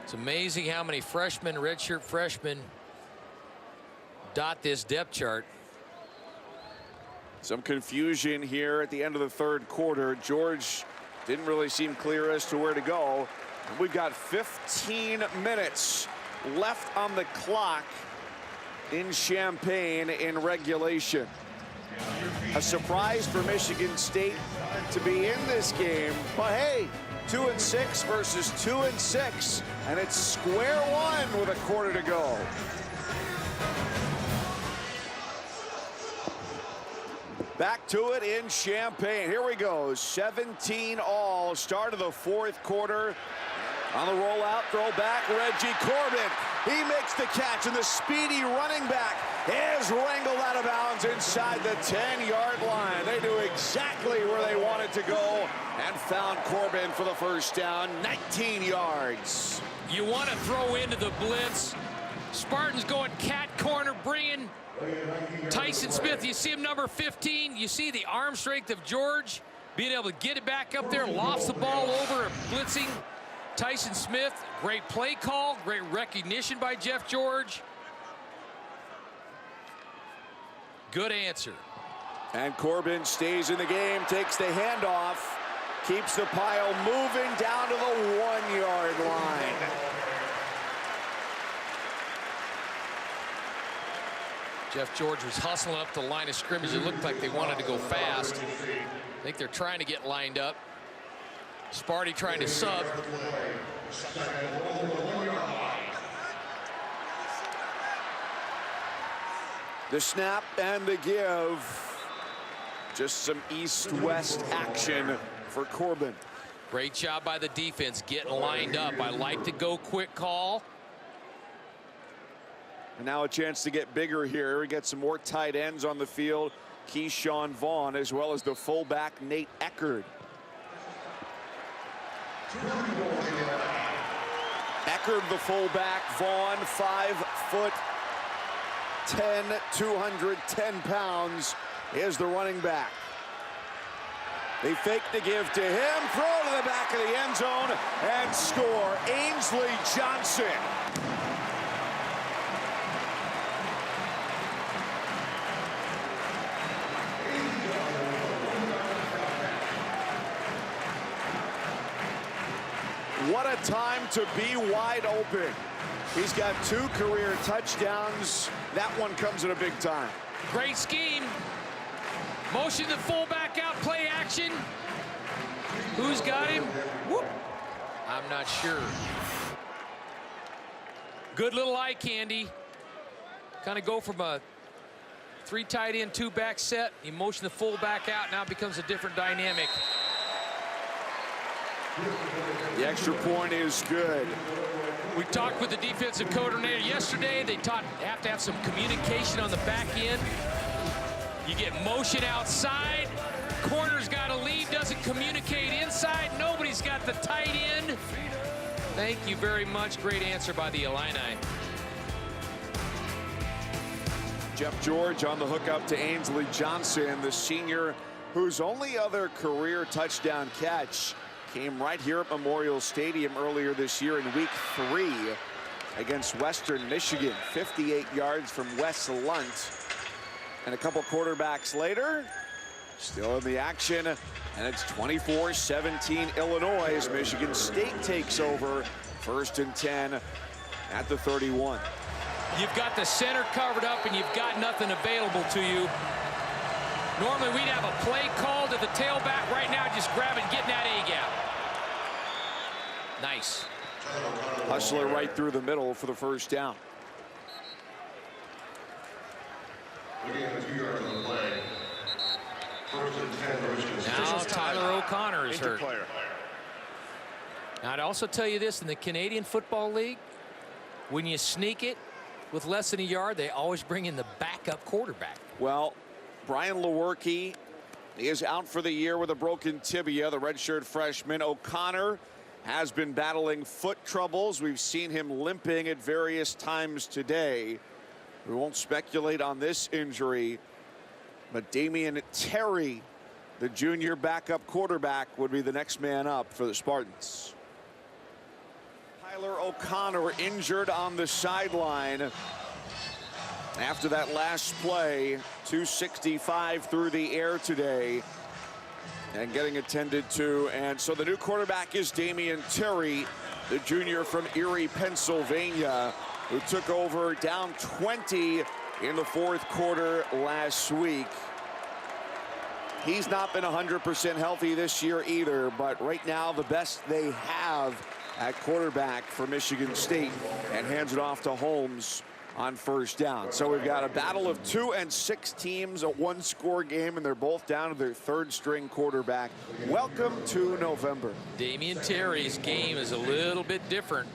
It's amazing how many freshmen, redshirt freshmen, dot this depth chart. Some confusion here at the end of the 3rd quarter. George didn't really seem clear as to where to go. And we've got 15 minutes left on the clock in Champaign in regulation. A surprise for Michigan State to be in this game, but hey, 2-6 versus 2-6, and it's square one with a quarter to go. Back to it in Champaign. Here we go. 17 all. Start of the 4th quarter. On the rollout, throw back, Reggie Corbin. He makes the catch, and the speedy running back is wrangled out of bounds inside the 10-yard line. They knew exactly where they wanted to go and found Corbin for the first down, 19 yards. You want to throw into the blitz. Spartans going cat corner, bringing Tyson Smith. You see him, number 15. You see the arm strength of George being able to get it back up there, lofts the ball over, blitzing Tyson Smith. Great play call, great recognition by Jeff George. Good answer. And Corbin stays in the game, takes the handoff, keeps the pile moving down to the 1-yard line. Jeff George was hustling up the line of scrimmage. It looked like they wanted to go fast. I think they're trying to get lined up. Sparty trying to sub. The snap and the give. Just some east-west action for Corbin. Great job by the defense getting lined up. I like to go quick call. And now a chance to get bigger here. We get some more tight ends on the field. Keyshawn Vaughn, as well as the fullback Nate Eckerd. Eckerd, the fullback. Vaughn, 5'10", 210 pounds, is the running back. They fake the give to him, throw to the back of the end zone, and score. Ainsley Johnson. What a time to be wide open. He's got 2 career touchdowns. That one comes at a big time. Great scheme. Motion the fullback out, play action. Who's got him? Whoop. I'm not sure. Good little eye candy. Kind of go from a 3 tight end, 2 back set. You motion the fullback out, now it becomes a different dynamic. The extra point is good. We talked with the defensive coordinator yesterday. They have to have some communication on the back end. You get motion outside. Corner's got to leave, doesn't communicate inside. Nobody's got the tight end. Thank you very much. Great answer by the Illini. Jeff George on the hookup to Ainsley Johnson, the senior whose only other career touchdown catch came right here at Memorial Stadium earlier this year in week 3 against Western Michigan. 58 yards from Wes Lunt. And a couple quarterbacks later, still in the action, and it's 24-17 Illinois as Michigan State takes over. 1st and 10 at the 31. You've got the center covered up and you've got nothing available to you. Normally we'd have a play call to the tailback. Right now, just grab it and get in that A-gap. Nice. Hustler right through the middle for the first down. Now Tyler O'Connor is hurt. Now I'd also tell you this, in the Canadian Football League, when you sneak it with less than a yard, they always bring in the backup quarterback. Well, Brian Lewerke is out for the year with a broken tibia, the redshirt freshman. O'Connor has been battling foot troubles. We've seen him limping at various times today. We won't speculate on this injury, but Damian Terry, the junior backup quarterback, would be the next man up for the Spartans. Tyler O'Connor injured on the sideline after that last play. 265 through the air today and getting attended to. And so the new quarterback is Damian Terry, the junior from Erie, Pennsylvania, who took over down 20 in the 4th quarter last week. He's not been 100% healthy this year either, but right now the best they have at quarterback for Michigan State, and hands it off to Holmes on 1st down. So we've got a battle of 2 and 6 teams, a 1-score game, and they're both down to their 3rd string quarterback. Welcome to November. Damian Terry's game is a little bit different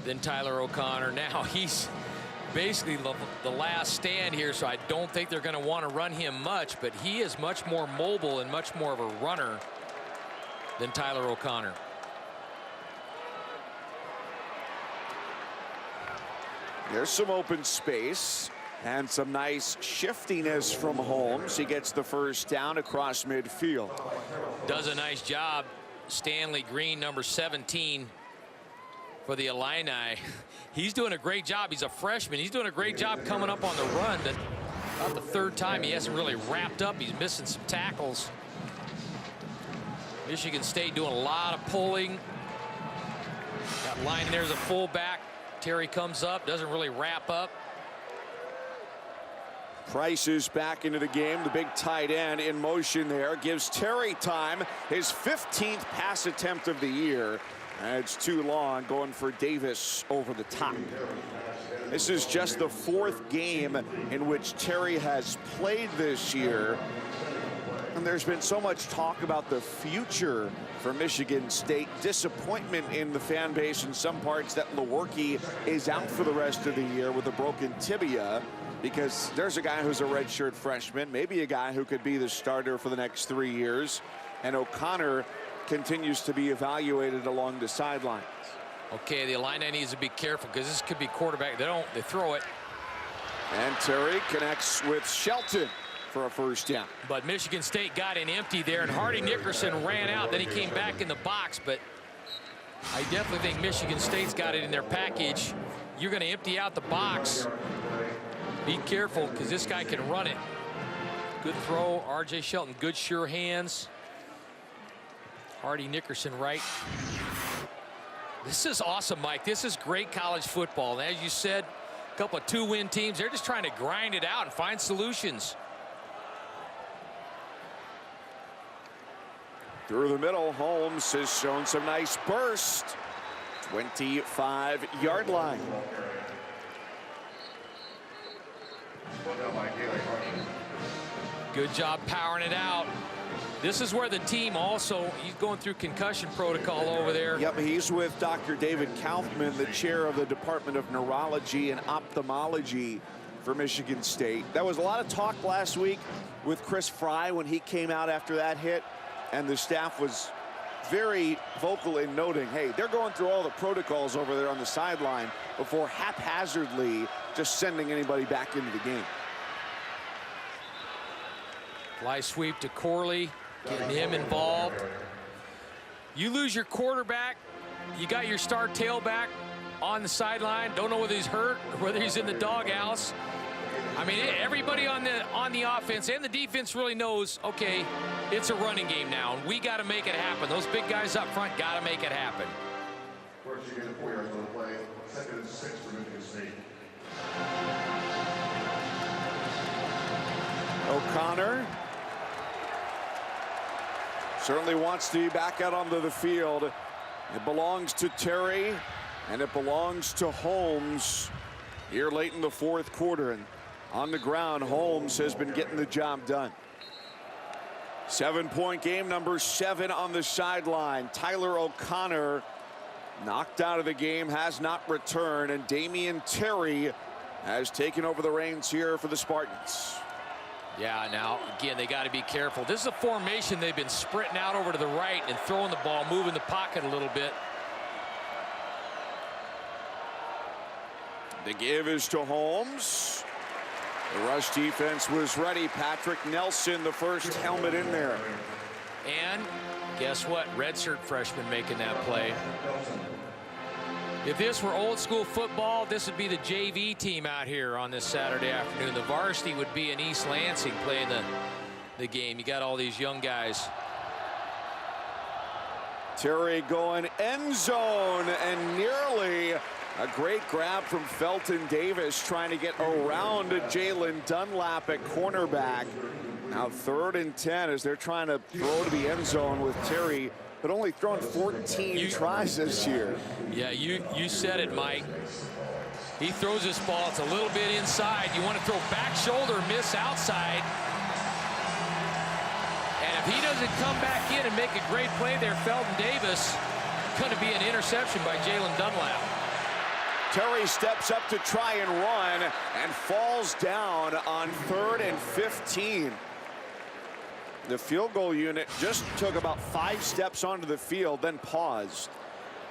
than Tyler O'Connor. Now he's basically the last stand here, so I don't think they're going to want to run him much, but he is much more mobile and much more of a runner than Tyler O'Connor. There's some open space and some nice shiftiness from Holmes. He gets the 1st down across midfield. Does a nice job. Stanley Green, number 17 for the Illini. He's doing a great job. He's a freshman. He's doing a great job coming up on the run. But about the 3rd time he hasn't really wrapped up. He's missing some tackles. Michigan State doing a lot of pulling. That line there's a fullback. Terry comes up, doesn't really wrap up. Price is back into the game. The big tight end in motion there. Gives Terry time. His 15th pass attempt of the year. And it's too long, going for Davis over the top. This is just the 4th game in which Terry has played this year. And there's been so much talk about the future for Michigan State. Disappointment in the fan base in some parts that Lewerke is out for the rest of the year with a broken tibia, because there's a guy who's a redshirt freshman, maybe a guy who could be the starter for the next 3 years. And O'Connor continues to be evaluated along the sidelines. Okay, the Illini needs to be careful because this could be quarterback. They throw it. And Terry connects with Shelton for a 1st down. But Michigan State got in empty there, and Hardy Nickerson ran out. Then he came back in the box, but I definitely think Michigan State's got it in their package. You're going to empty out the box. Be careful, because this guy can run it. Good throw, R.J. Shelton. Good sure hands. Hardy Nickerson right. This is awesome, Mike. This is great college football. And as you said, a couple of 2-win teams, they're just trying to grind it out and find solutions. Through the middle, Holmes has shown some nice burst. 25-yard line. Good job powering it out. This is where the team also, he's going through concussion protocol over there. Yep, he's with Dr. David Kaufman, the chair of the Department of Neurology and Ophthalmology for Michigan State. There was a lot of talk last week with Chris Fry when he came out after that hit, and the staff was very vocal in noting, hey, they're going through all the protocols over there on the sideline before haphazardly just sending anybody back into the game. Fly sweep to Corley, getting him involved. You lose your quarterback, you got your star tailback on the sideline, don't know whether he's hurt or whether he's in the doghouse. I mean, everybody on the offense and the defense really knows, okay, it's a running game now, and we got to make it happen. Those big guys up front got to make it happen. First, you get 4 yards on the play. Second and 6 for Michigan State. O'Connor certainly wants to be back out onto the field. It belongs to Terry, and it belongs to Holmes here late in the fourth quarter. And on the ground, Holmes has been getting the job done. 7-point game, number 7 on the sideline. Tyler O'Connor knocked out of the game, has not returned, and Damian Terry has taken over the reins here for the Spartans. Yeah, now, again, they got to be careful. This is a formation they've been sprinting out over to the right and throwing the ball, moving the pocket a little bit. The give is to Holmes. The rush defense was ready. Patrick Nelson, the first helmet in there. And guess what? Redshirt freshman making that play. If this were old school football, this would be the JV team out here on this Saturday afternoon. The varsity would be in East Lansing playing the game. You got all these young guys. Terry going end zone, and nearly a great grab from Felton Davis trying to get around Jalen Dunlap at cornerback. Now 3rd and 10 as they're trying to throw to the end zone with Terry, but only thrown 14 tries this year. Yeah, you said it, Mike. He throws this ball, it's a little bit inside. You want to throw back shoulder, miss outside. And if he doesn't come back in and make a great play there, Felton Davis, going to be an interception by Jalen Dunlap. Terry steps up to try and run and falls down on 3rd and 15. The field goal unit just took about 5 steps onto the field, then paused.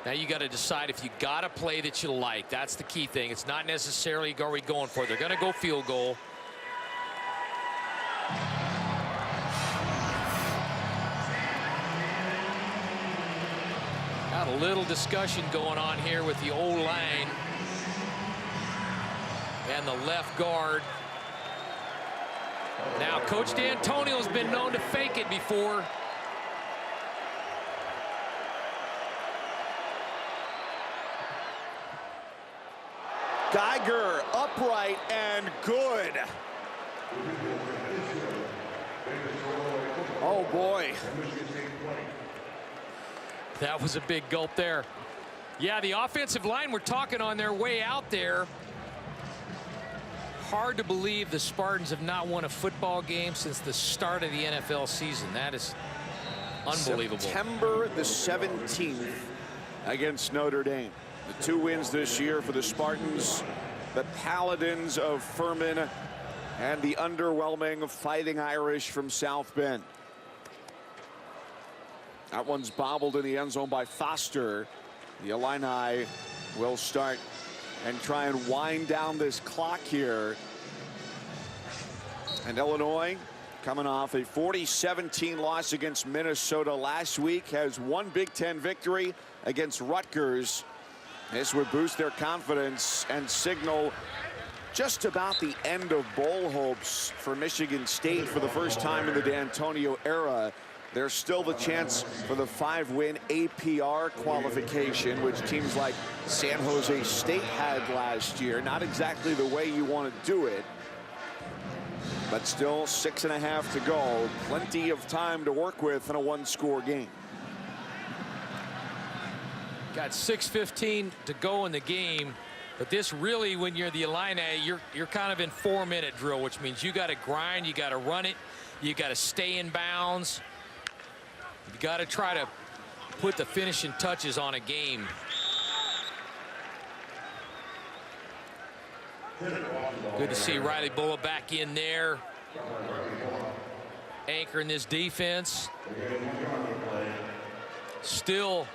Now you got to decide if you got a play that you like. That's the key thing. It's not necessarily are we going for it. They're going to go field goal. Got a little discussion going on here with the O-line and the left guard. Now, Coach D'Antonio's been known to fake it before. Geiger upright and good. Oh boy. That was a big gulp there. Yeah, the offensive line we're talking on their way out there. Hard to believe the Spartans have not won a football game since the start of the NFL season. That is unbelievable. September the 17th against Notre Dame. The 2 wins this year for the Spartans, the Paladins of Furman, and the underwhelming Fighting Irish from South Bend. That one's bobbled in the end zone by Foster. The Illini will start and try and wind down this clock here. And Illinois, coming off a 40-17 loss against Minnesota last week, has one Big Ten victory against Rutgers. This would boost their confidence and signal just about the end of bowl hopes for Michigan State for the first time in the D'Antonio era. There's still the chance for the 5-win APR qualification, which teams like San Jose State had last year. Not exactly the way you want to do it, but still 6.5 to go. Plenty of time to work with in a 1-score game. Got 6:15 to go in the game, but this really, when you're the Illini, you're kind of in 4-minute drill, which means you got to grind, you got to run it, you got to stay in bounds. You got to try to put the finishing touches on a game. Good to see Riley Bulla back in there, anchoring this defense. Still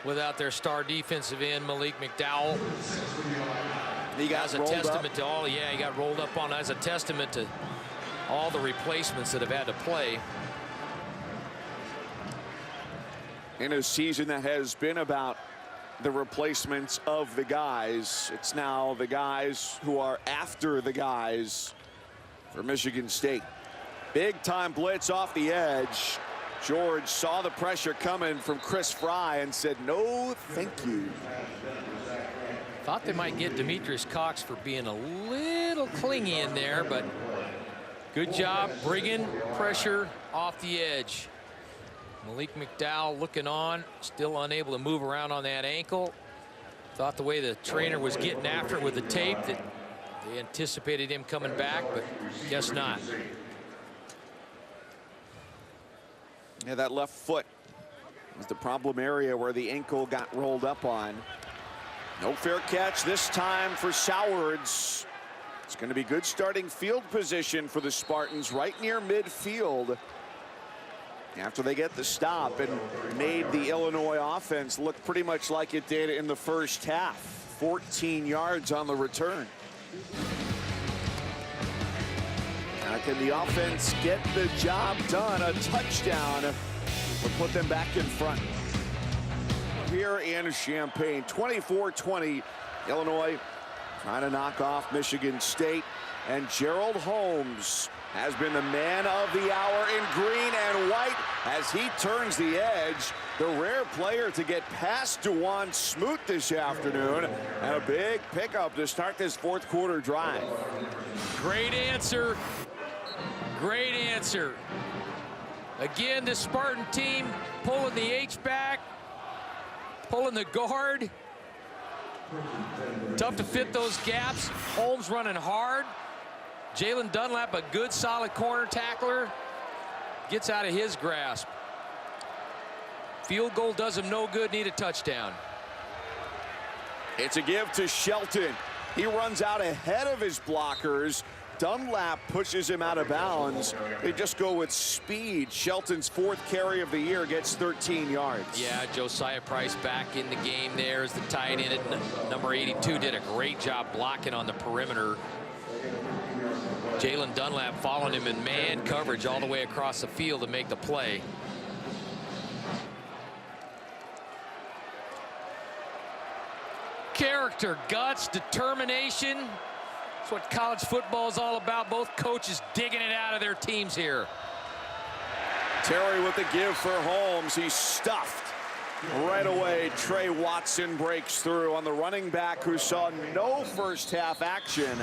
without their star defensive end, Malik McDowell. He got as a testament to all, yeah, he got rolled up on as a testament to all the replacements that have had to play. In a season that has been about the replacements of the guys, it's now the guys who are after the guys for Michigan State. Big time blitz off the edge. George saw the pressure coming from Chris Fry and said, no, thank you. Thought they might get Demetrius Cox for being a little clingy in there, but good job bringing pressure off the edge. Malik McDowell looking on, still unable to move around on that ankle. Thought the way the trainer was getting after it with the tape that they anticipated him coming back, but guess not. Yeah, that left foot was the problem area where the ankle got rolled up on. No fair catch this time for Sowards. It's going to be good starting field position for the Spartans right near midfield after they get the stop and made the Illinois offense look pretty much like it did in the first half. 14 yards on the return. Now can the offense get the job done? A touchdown will put them back in front. Here in Champaign, 24-20, Illinois trying to knock off Michigan State, and Gerald Holmes has been the man of the hour in green and white as he turns the edge. The rare player to get past DeJuan Smoot this afternoon, and a big pickup to start this fourth quarter drive. Great answer. Great answer. Again, the Spartan team pulling the H-back, pulling the guard. Tough to fit those gaps. Holmes running hard. Jalen Dunlap, a good solid corner tackler, gets out of his grasp. Field goal does him no good, need a touchdown. It's a give to Shelton. He runs out ahead of his blockers. Dunlap pushes him out of bounds. They just go with speed. Shelton's fourth carry of the year gets 13 yards. Yeah, Josiah Price back in the game there as the tight end at number 82 did a great job blocking on the perimeter. Jalen Dunlap following him in man coverage all the way across the field to make the play. Character, guts, determination. That's what college football is all about. Both coaches digging it out of their teams here. Terry with the give for Holmes. He's stuffed right away. Trey Watson breaks through on the running back who saw no first half action.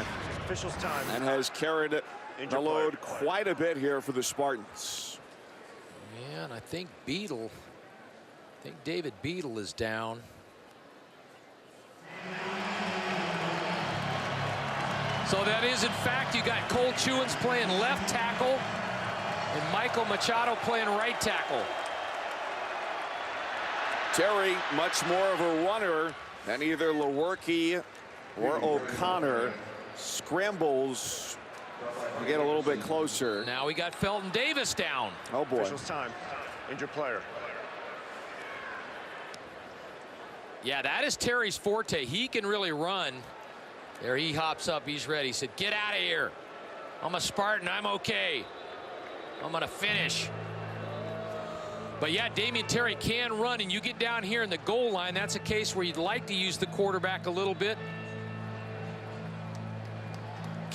Officials time. And has carried the load quite a bit here for the Spartans. Yeah, and I think David Beadle is down. So that is, in fact, you got Cole Chewins playing left tackle and Michael Machado playing right tackle. Terry, much more of a runner than either Lewerke or O'Connor. Scrambles to get a little bit closer. Now we got Felton Davis down. Oh boy. Officials time. Injured player. Yeah, that is Terry's forte. He can really run. There he hops up. He's ready. He said, get out of here. I'm a Spartan. I'm okay. I'm going to finish. But yeah, Damian Terry can run, and you get down here in the goal line. That's a case where you'd like to use the quarterback a little bit.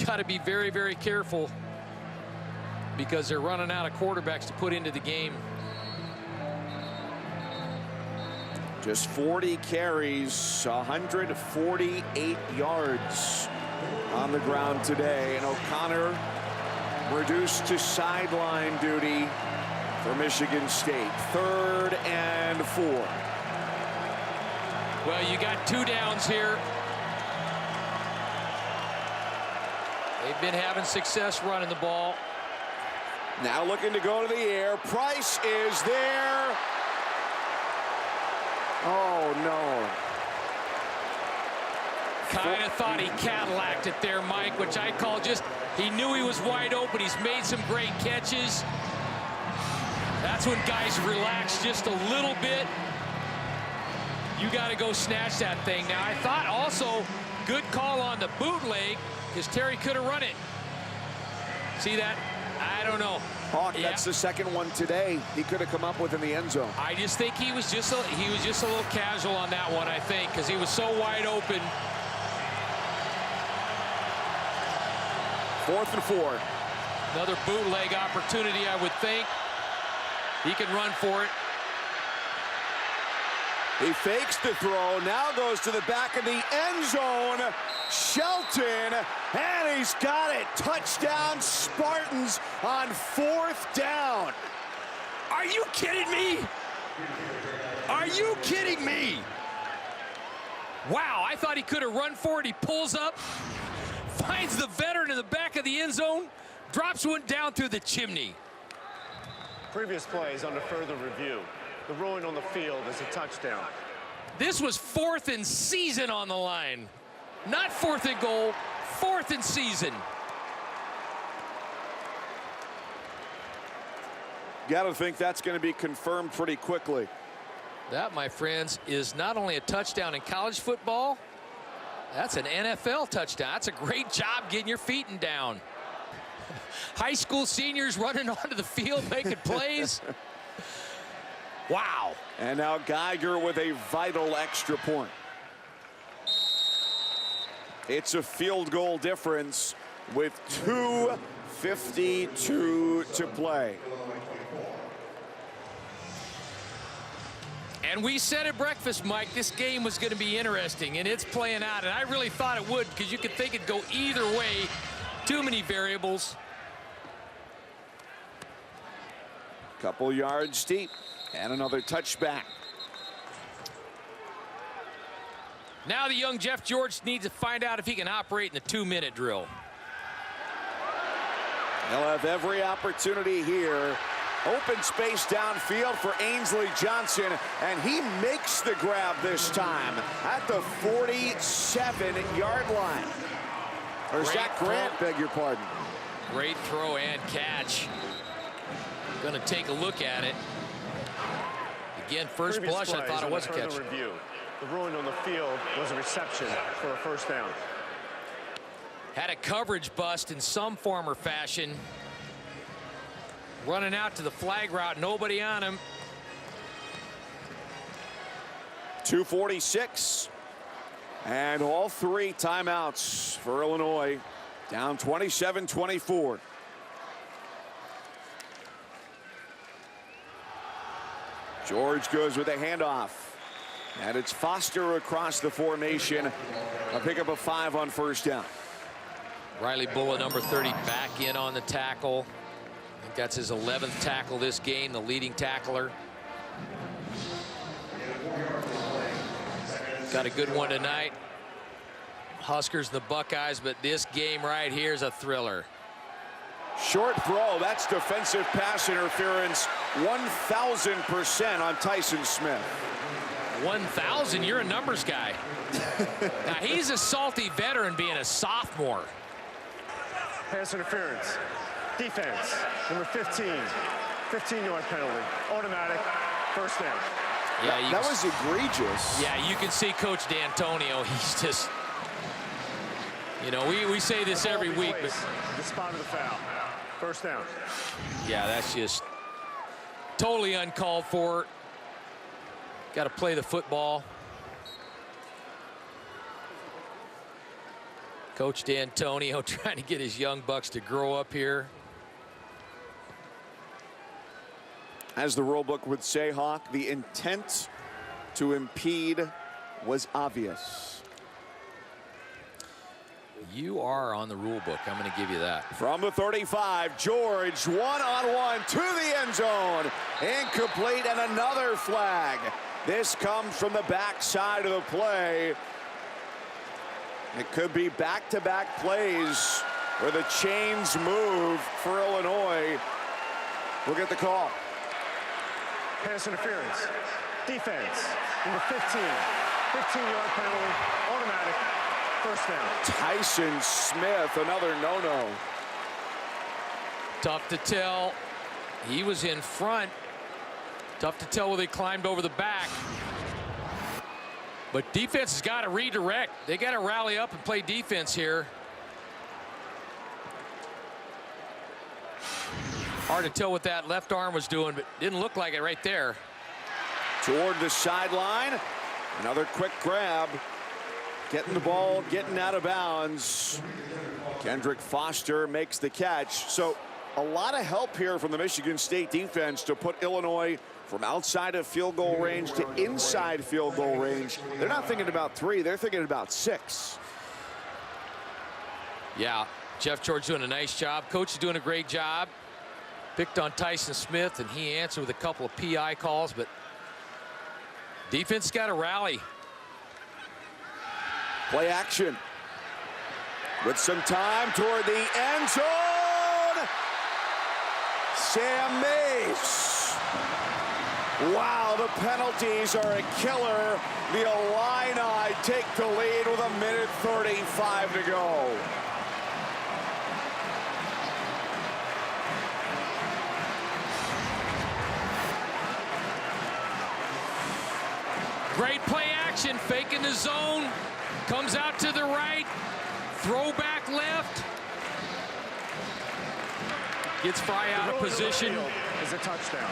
Got to be very, very careful because they're running out of quarterbacks to put into the game. Just 40 carries, 148 yards on the ground today. And O'Connor reduced to sideline duty for Michigan State. 3rd and 4. Well, you got 2 downs here. They've been having success running the ball. Now looking to go to the air. Price is there. Oh, no. Kind of thought he Cadillac'd it there, Mike, which I call just, he knew he was wide open. He's made some great catches. That's when guys relax just a little bit. You got to go snatch that thing. Now, I thought also good call on the bootleg because Terry could have run it. See that? I don't know. Hawk, that's the second one today. He could have come up with in the end zone. I just think he was just a little casual on that one, I think, because he was so wide open. 4th and 4. Another bootleg opportunity, I would think. He can run for it. He fakes the throw, now goes to the back of the end zone. Shelton, and he's got it. Touchdown, Spartans on 4th down. Are you kidding me? Are you kidding me? Wow, I thought he could have run for it. He pulls up, finds the veteran in the back of the end zone, drops one down through the chimney. Previous plays under further review. The ruling on the field is a touchdown. This was 4th and season on the line. Not 4th and goal, 4th and season. Got to think that's going to be confirmed pretty quickly. That, my friends, is not only a touchdown in college football, that's an NFL touchdown. That's a great job getting your feet down. High school seniors running onto the field making plays. Wow. And now Geiger with a vital extra point. It's a field goal difference with 2:52 to play. And we said at breakfast, Mike, this game was going to be interesting, and it's playing out. And I really thought it would, because you could think it'd go either way. Too many variables. Couple yards deep. And another touchback. Now the young Jeff George needs to find out if he can operate in the 2-minute drill. He'll have every opportunity here. Open space downfield for Ainsley Johnson, and he makes the grab this time at the 47-yard line. Or Zach Grant, beg your pardon. Great throw and catch. Going to take a look at it. Again, first blush, I thought it was a catch. Review. The ruling on the field was a reception for a first down. Had a coverage bust in some form or fashion. Running out to the flag route, nobody on him. 2:46. And all 3 timeouts for Illinois. Down 27-24. George goes with a handoff. And it's Foster across the formation. A pickup of 5 on first down. Riley Bulla, number 30, back in on the tackle. I think that's his 11th tackle this game, the leading tackler. Got a good one tonight. Huskers, the Buckeyes, but this game right here is a thriller. Short throw, that's defensive pass interference, 1,000% on Tyson Smith. 1,000, you're a numbers guy. Now, he's a salty veteran being a sophomore. Pass interference. Defense, number 15. 15-yard penalty. Automatic. First down. Yeah, that was egregious. Yeah, you can see Coach D'Antonio. He's just, you know, we say this every week, but the spot of the foul. First down. Yeah, that's just totally uncalled for. Got to play the football. Coach D'Antonio trying to get his young bucks to grow up here. As the rule book would say, Hawk, the intent to impede was obvious. You are on the rule book. I'm going to give you that. From the 35, George one-on-one to the end zone. Incomplete, and another flag. This comes from the backside of the play. It could be back-to-back plays where the chains move for Illinois. will get the call. Pass interference. Defense. Number 15. 15-yard penalty. Automatic. First down. Tyson Smith, another no-no. Tough to tell. He was in front. Tough to tell whether he climbed over the back. But defense has got to redirect. They got to rally up and play defense here. Hard to tell what that left arm was doing, but didn't look like it right there. Toward the sideline. Another quick grab. Getting the ball, getting out of bounds. Kendrick Foster makes the catch. So a lot of help here from the Michigan State defense to put Illinois from outside of field goal range to inside field goal range. They're not thinking about 3, they're thinking about 6. Yeah, Jeff George doing a nice job. Coach is doing a great job. Picked on Tyson Smith, and he answered with a couple of PI calls, but defense got to rally. Play action. With some time toward the end zone. Sam Mays. Wow, the penalties are a killer. The Illini take the lead with 1:35 to go. Great play action, faking the zone. Comes out to the right. Throwback left. Gets Fry out of position. Is a touchdown.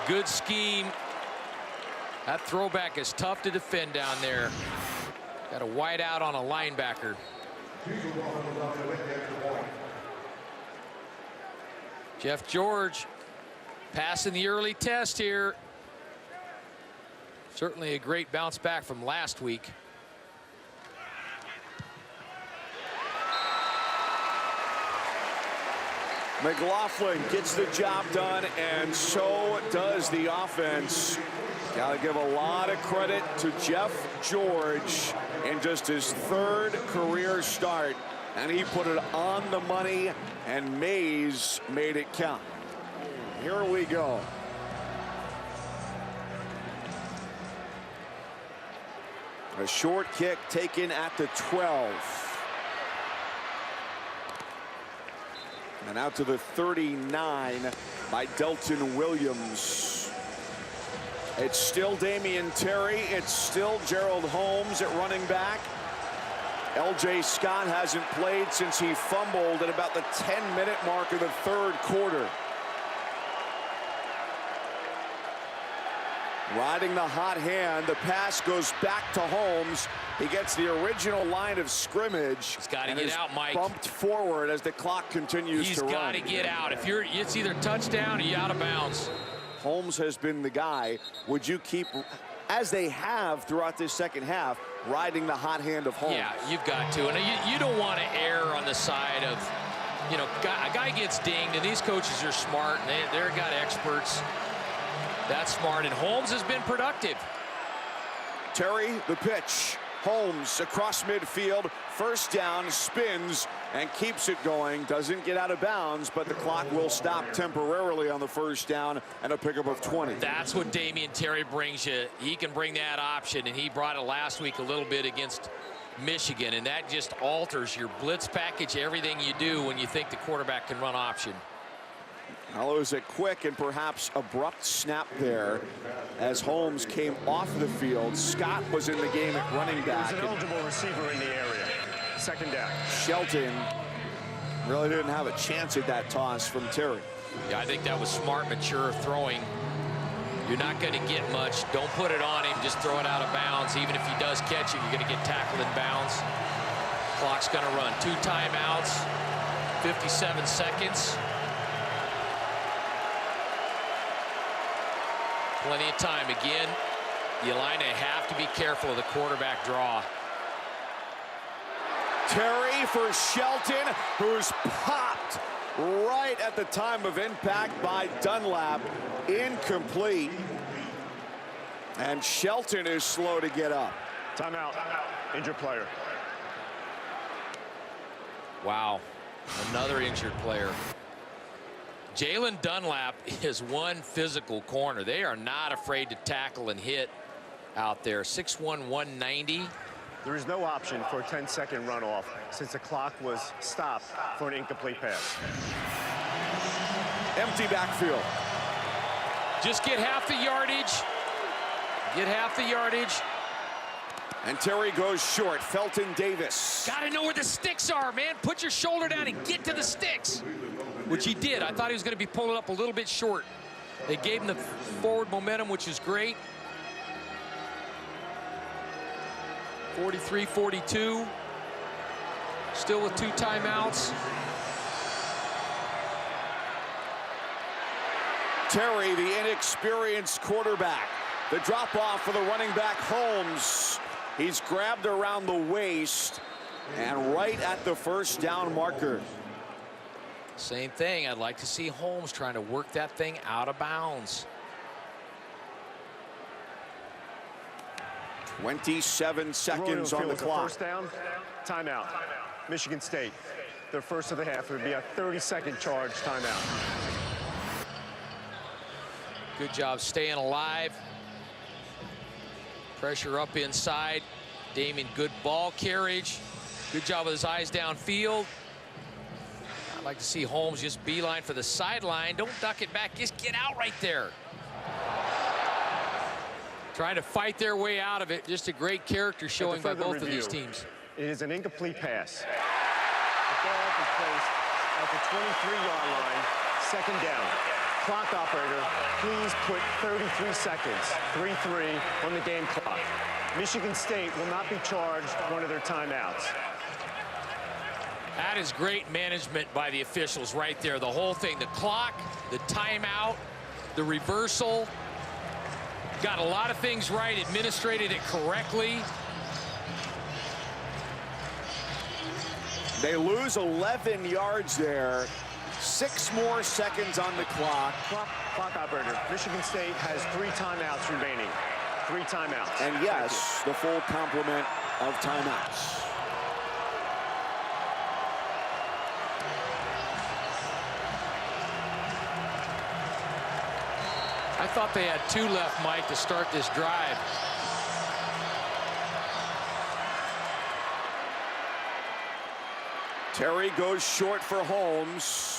Good scheme. That throwback is tough to defend down there. Got a wide out on a linebacker. Jeff George passing the early test here. Certainly a great bounce back from last week. McLaughlin gets the job done, and so does the offense. Gotta give a lot of credit to Jeff George in just his 3rd career start, and he put it on the money, and Mays made it count. Here we go. A short kick taken at the 12. And out to the 39 by Delton Williams. It's still Damian Terry. It's still Gerald Holmes at running back. LJ Scott hasn't played since he fumbled at about the 10-minute mark of the 3rd quarter. Riding the hot hand, the pass goes back to Holmes. He gets the original line of scrimmage. He's got to get out, Mike. Bumped forward as the clock continues to run. He's got to get out. If it's either touchdown or you're out of bounds. Holmes has been the guy. Would you keep, as they have throughout this second half, riding the hot hand of Holmes? Yeah, you've got to. And you don't want to err on the side of, you know, a guy gets dinged, and these coaches are smart, and they're got experts. That's smart, and Holmes has been productive. Terry, the pitch. Holmes across midfield, first down, spins and keeps it going. Doesn't get out of bounds, but the clock will stop temporarily on the first down and a pickup of 20. That's what Damian Terry brings you. He can bring that option, and he brought it last week a little bit against Michigan, and that just alters your blitz package, everything you do when you think the quarterback can run option. Well, it was a quick and perhaps abrupt snap there as Holmes came off the field. Scott was in the game at running back. There's an eligible receiver in the area. Second down. Shelton really didn't have a chance at that toss from Terry. Yeah, I think that was smart, mature throwing. You're not going to get much. Don't put it on him. Just throw it out of bounds. Even if he does catch it, you're going to get tackled in bounds. Clock's going to run. 2 timeouts, 57 seconds. Plenty of time. Again, the Illini have to be careful of the quarterback draw. Terry for Shelton, who's popped right at the time of impact by Dunlap. Incomplete. And Shelton is slow to get up. Timeout. Injured player. Wow, another injured player. Jalen Dunlap is one physical corner. They are not afraid to tackle and hit out there. 6'1", 190. There is no option for a 10-second runoff since the clock was stopped for an incomplete pass. Empty backfield. Just get half the yardage. Get half the yardage. And Terry goes short. Felton Davis. Got to know where the sticks are, man. Put your shoulder down and get to the sticks, which he did. I thought he was going to be pulling up a little bit short. They gave him the forward momentum, which is great. 43-42. Still with 2 timeouts. Terry, the inexperienced quarterback. The drop off for the running back, Holmes. He's grabbed around the waist and right at the first down marker. Same thing. I'd like to see Holmes trying to work that thing out of bounds. 27 seconds on the clock. First down, timeout. Michigan State, their first of the half. It would be a 30-second charge timeout. Good job staying alive. Pressure up inside. Damien, good ball carriage. Good job with his eyes downfield. I'd like to see Holmes just beeline for the sideline. Don't duck it back. Just get out right there. Trying to fight their way out of it. Just a great character showing by both of these teams. It is an incomplete pass. The ball is placed at the 23-yard line. Second down. Clock operator, please put 33 seconds, 3-3 on the game clock. Michigan State will not be charged one of their timeouts. That is great management by the officials right there. The whole thing, the clock, the timeout, the reversal. Got a lot of things right, administrated it correctly. They lose 11 yards there. 6 more seconds on the clock. Clock operator, Michigan State has 3 timeouts remaining. 3 timeouts. And yes, the full complement of timeouts. I thought they had 2 left, Mike, to start this drive. Terry goes short for Holmes.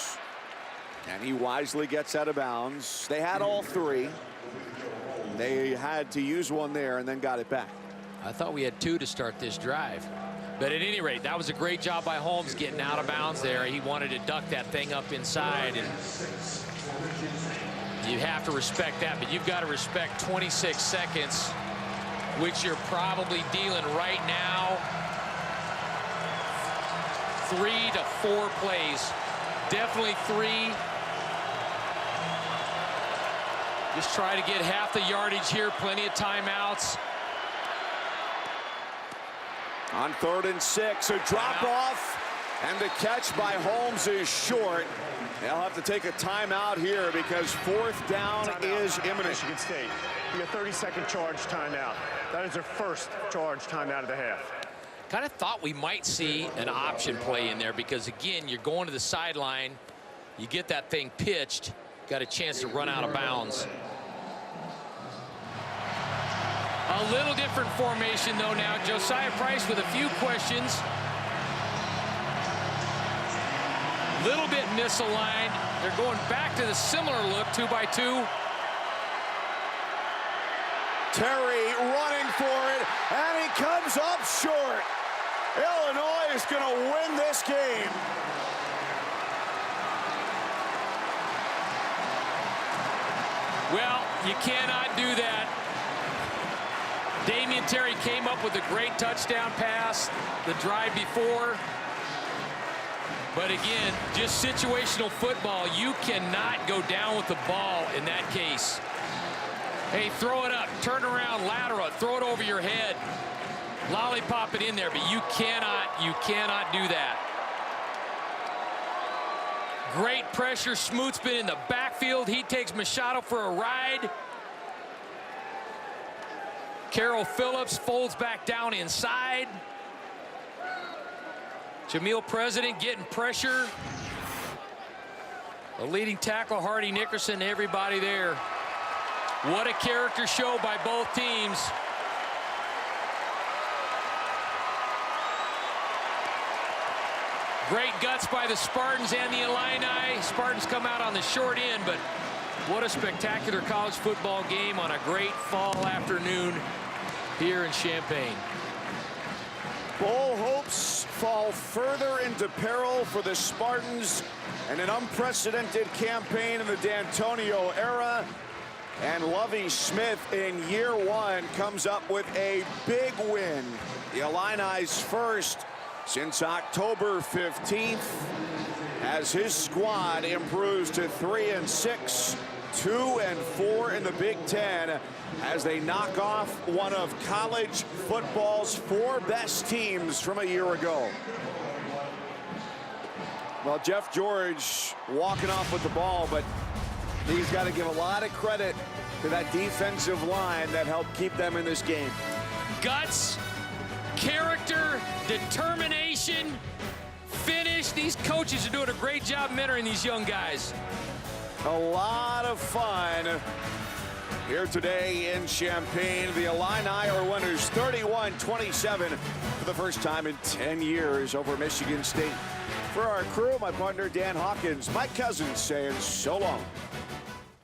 And he wisely gets out of bounds. They had all 3. They had to use one there and then got it back. I thought we had 2 to start this drive. But at any rate, that was a great job by Holmes getting out of bounds there. He wanted to duck that thing up inside. And you have to respect that, but you've got to respect 26 seconds, which you're probably dealing right now. 3 to 4 plays. Definitely 3. Just try to get half the yardage here. Plenty of timeouts. On 3rd and 6, a drop off, and the catch by Holmes is short. They'll have to take a timeout here because 4th down is imminent. Michigan State, be a 30-second charge timeout. That is their first charge timeout of the half. Kind of thought we might see an option play in there because, again, you're going to the sideline. You get that thing pitched, got a chance to run out of bounds. A little different formation, though, now. Josiah Price with a few questions. Little bit misaligned. They're going back to the similar look, 2-by-2. Terry running for it, and he comes up short. Illinois is going to win this game. Well, you cannot do that. Damian Terry came up with a great touchdown pass the drive before. But again, just situational football. You cannot go down with the ball in that case. Hey, throw it up, turn around, lateral, throw it over your head. Lollipop it in there, but you cannot do that. Great pressure. Smoot's been in the backfield. He takes Machado for a ride. Carroll Phillips folds back down inside. Jamil President getting pressure. The leading tackle, Hardy Nickerson, everybody there. What a character show by both teams. Great guts by the Spartans and the Illini. Spartans come out on the short end, but what a spectacular college football game on a great fall afternoon here in Champaign. Bowl hopes fall further into peril for the Spartans, and an unprecedented campaign in the D'Antonio era. And Lovie Smith in year one comes up with a big win. The Illini's first since October 15th, as his squad improves to 3-6, 2-4 in the Big Ten, as they knock off one of college football's 4 best teams from a year ago. Well, Jeff George walking off with the ball, but he's got to give a lot of credit to that defensive line that helped keep them in this game. Guts, character, determination, finish. These coaches are doing a great job mentoring these young guys. A lot of fun here today in Champaign. The Illini are winners 31-27 for the first time in 10 years over Michigan State. For our crew, my partner Dan Hawkins, Mike Cousins saying so long.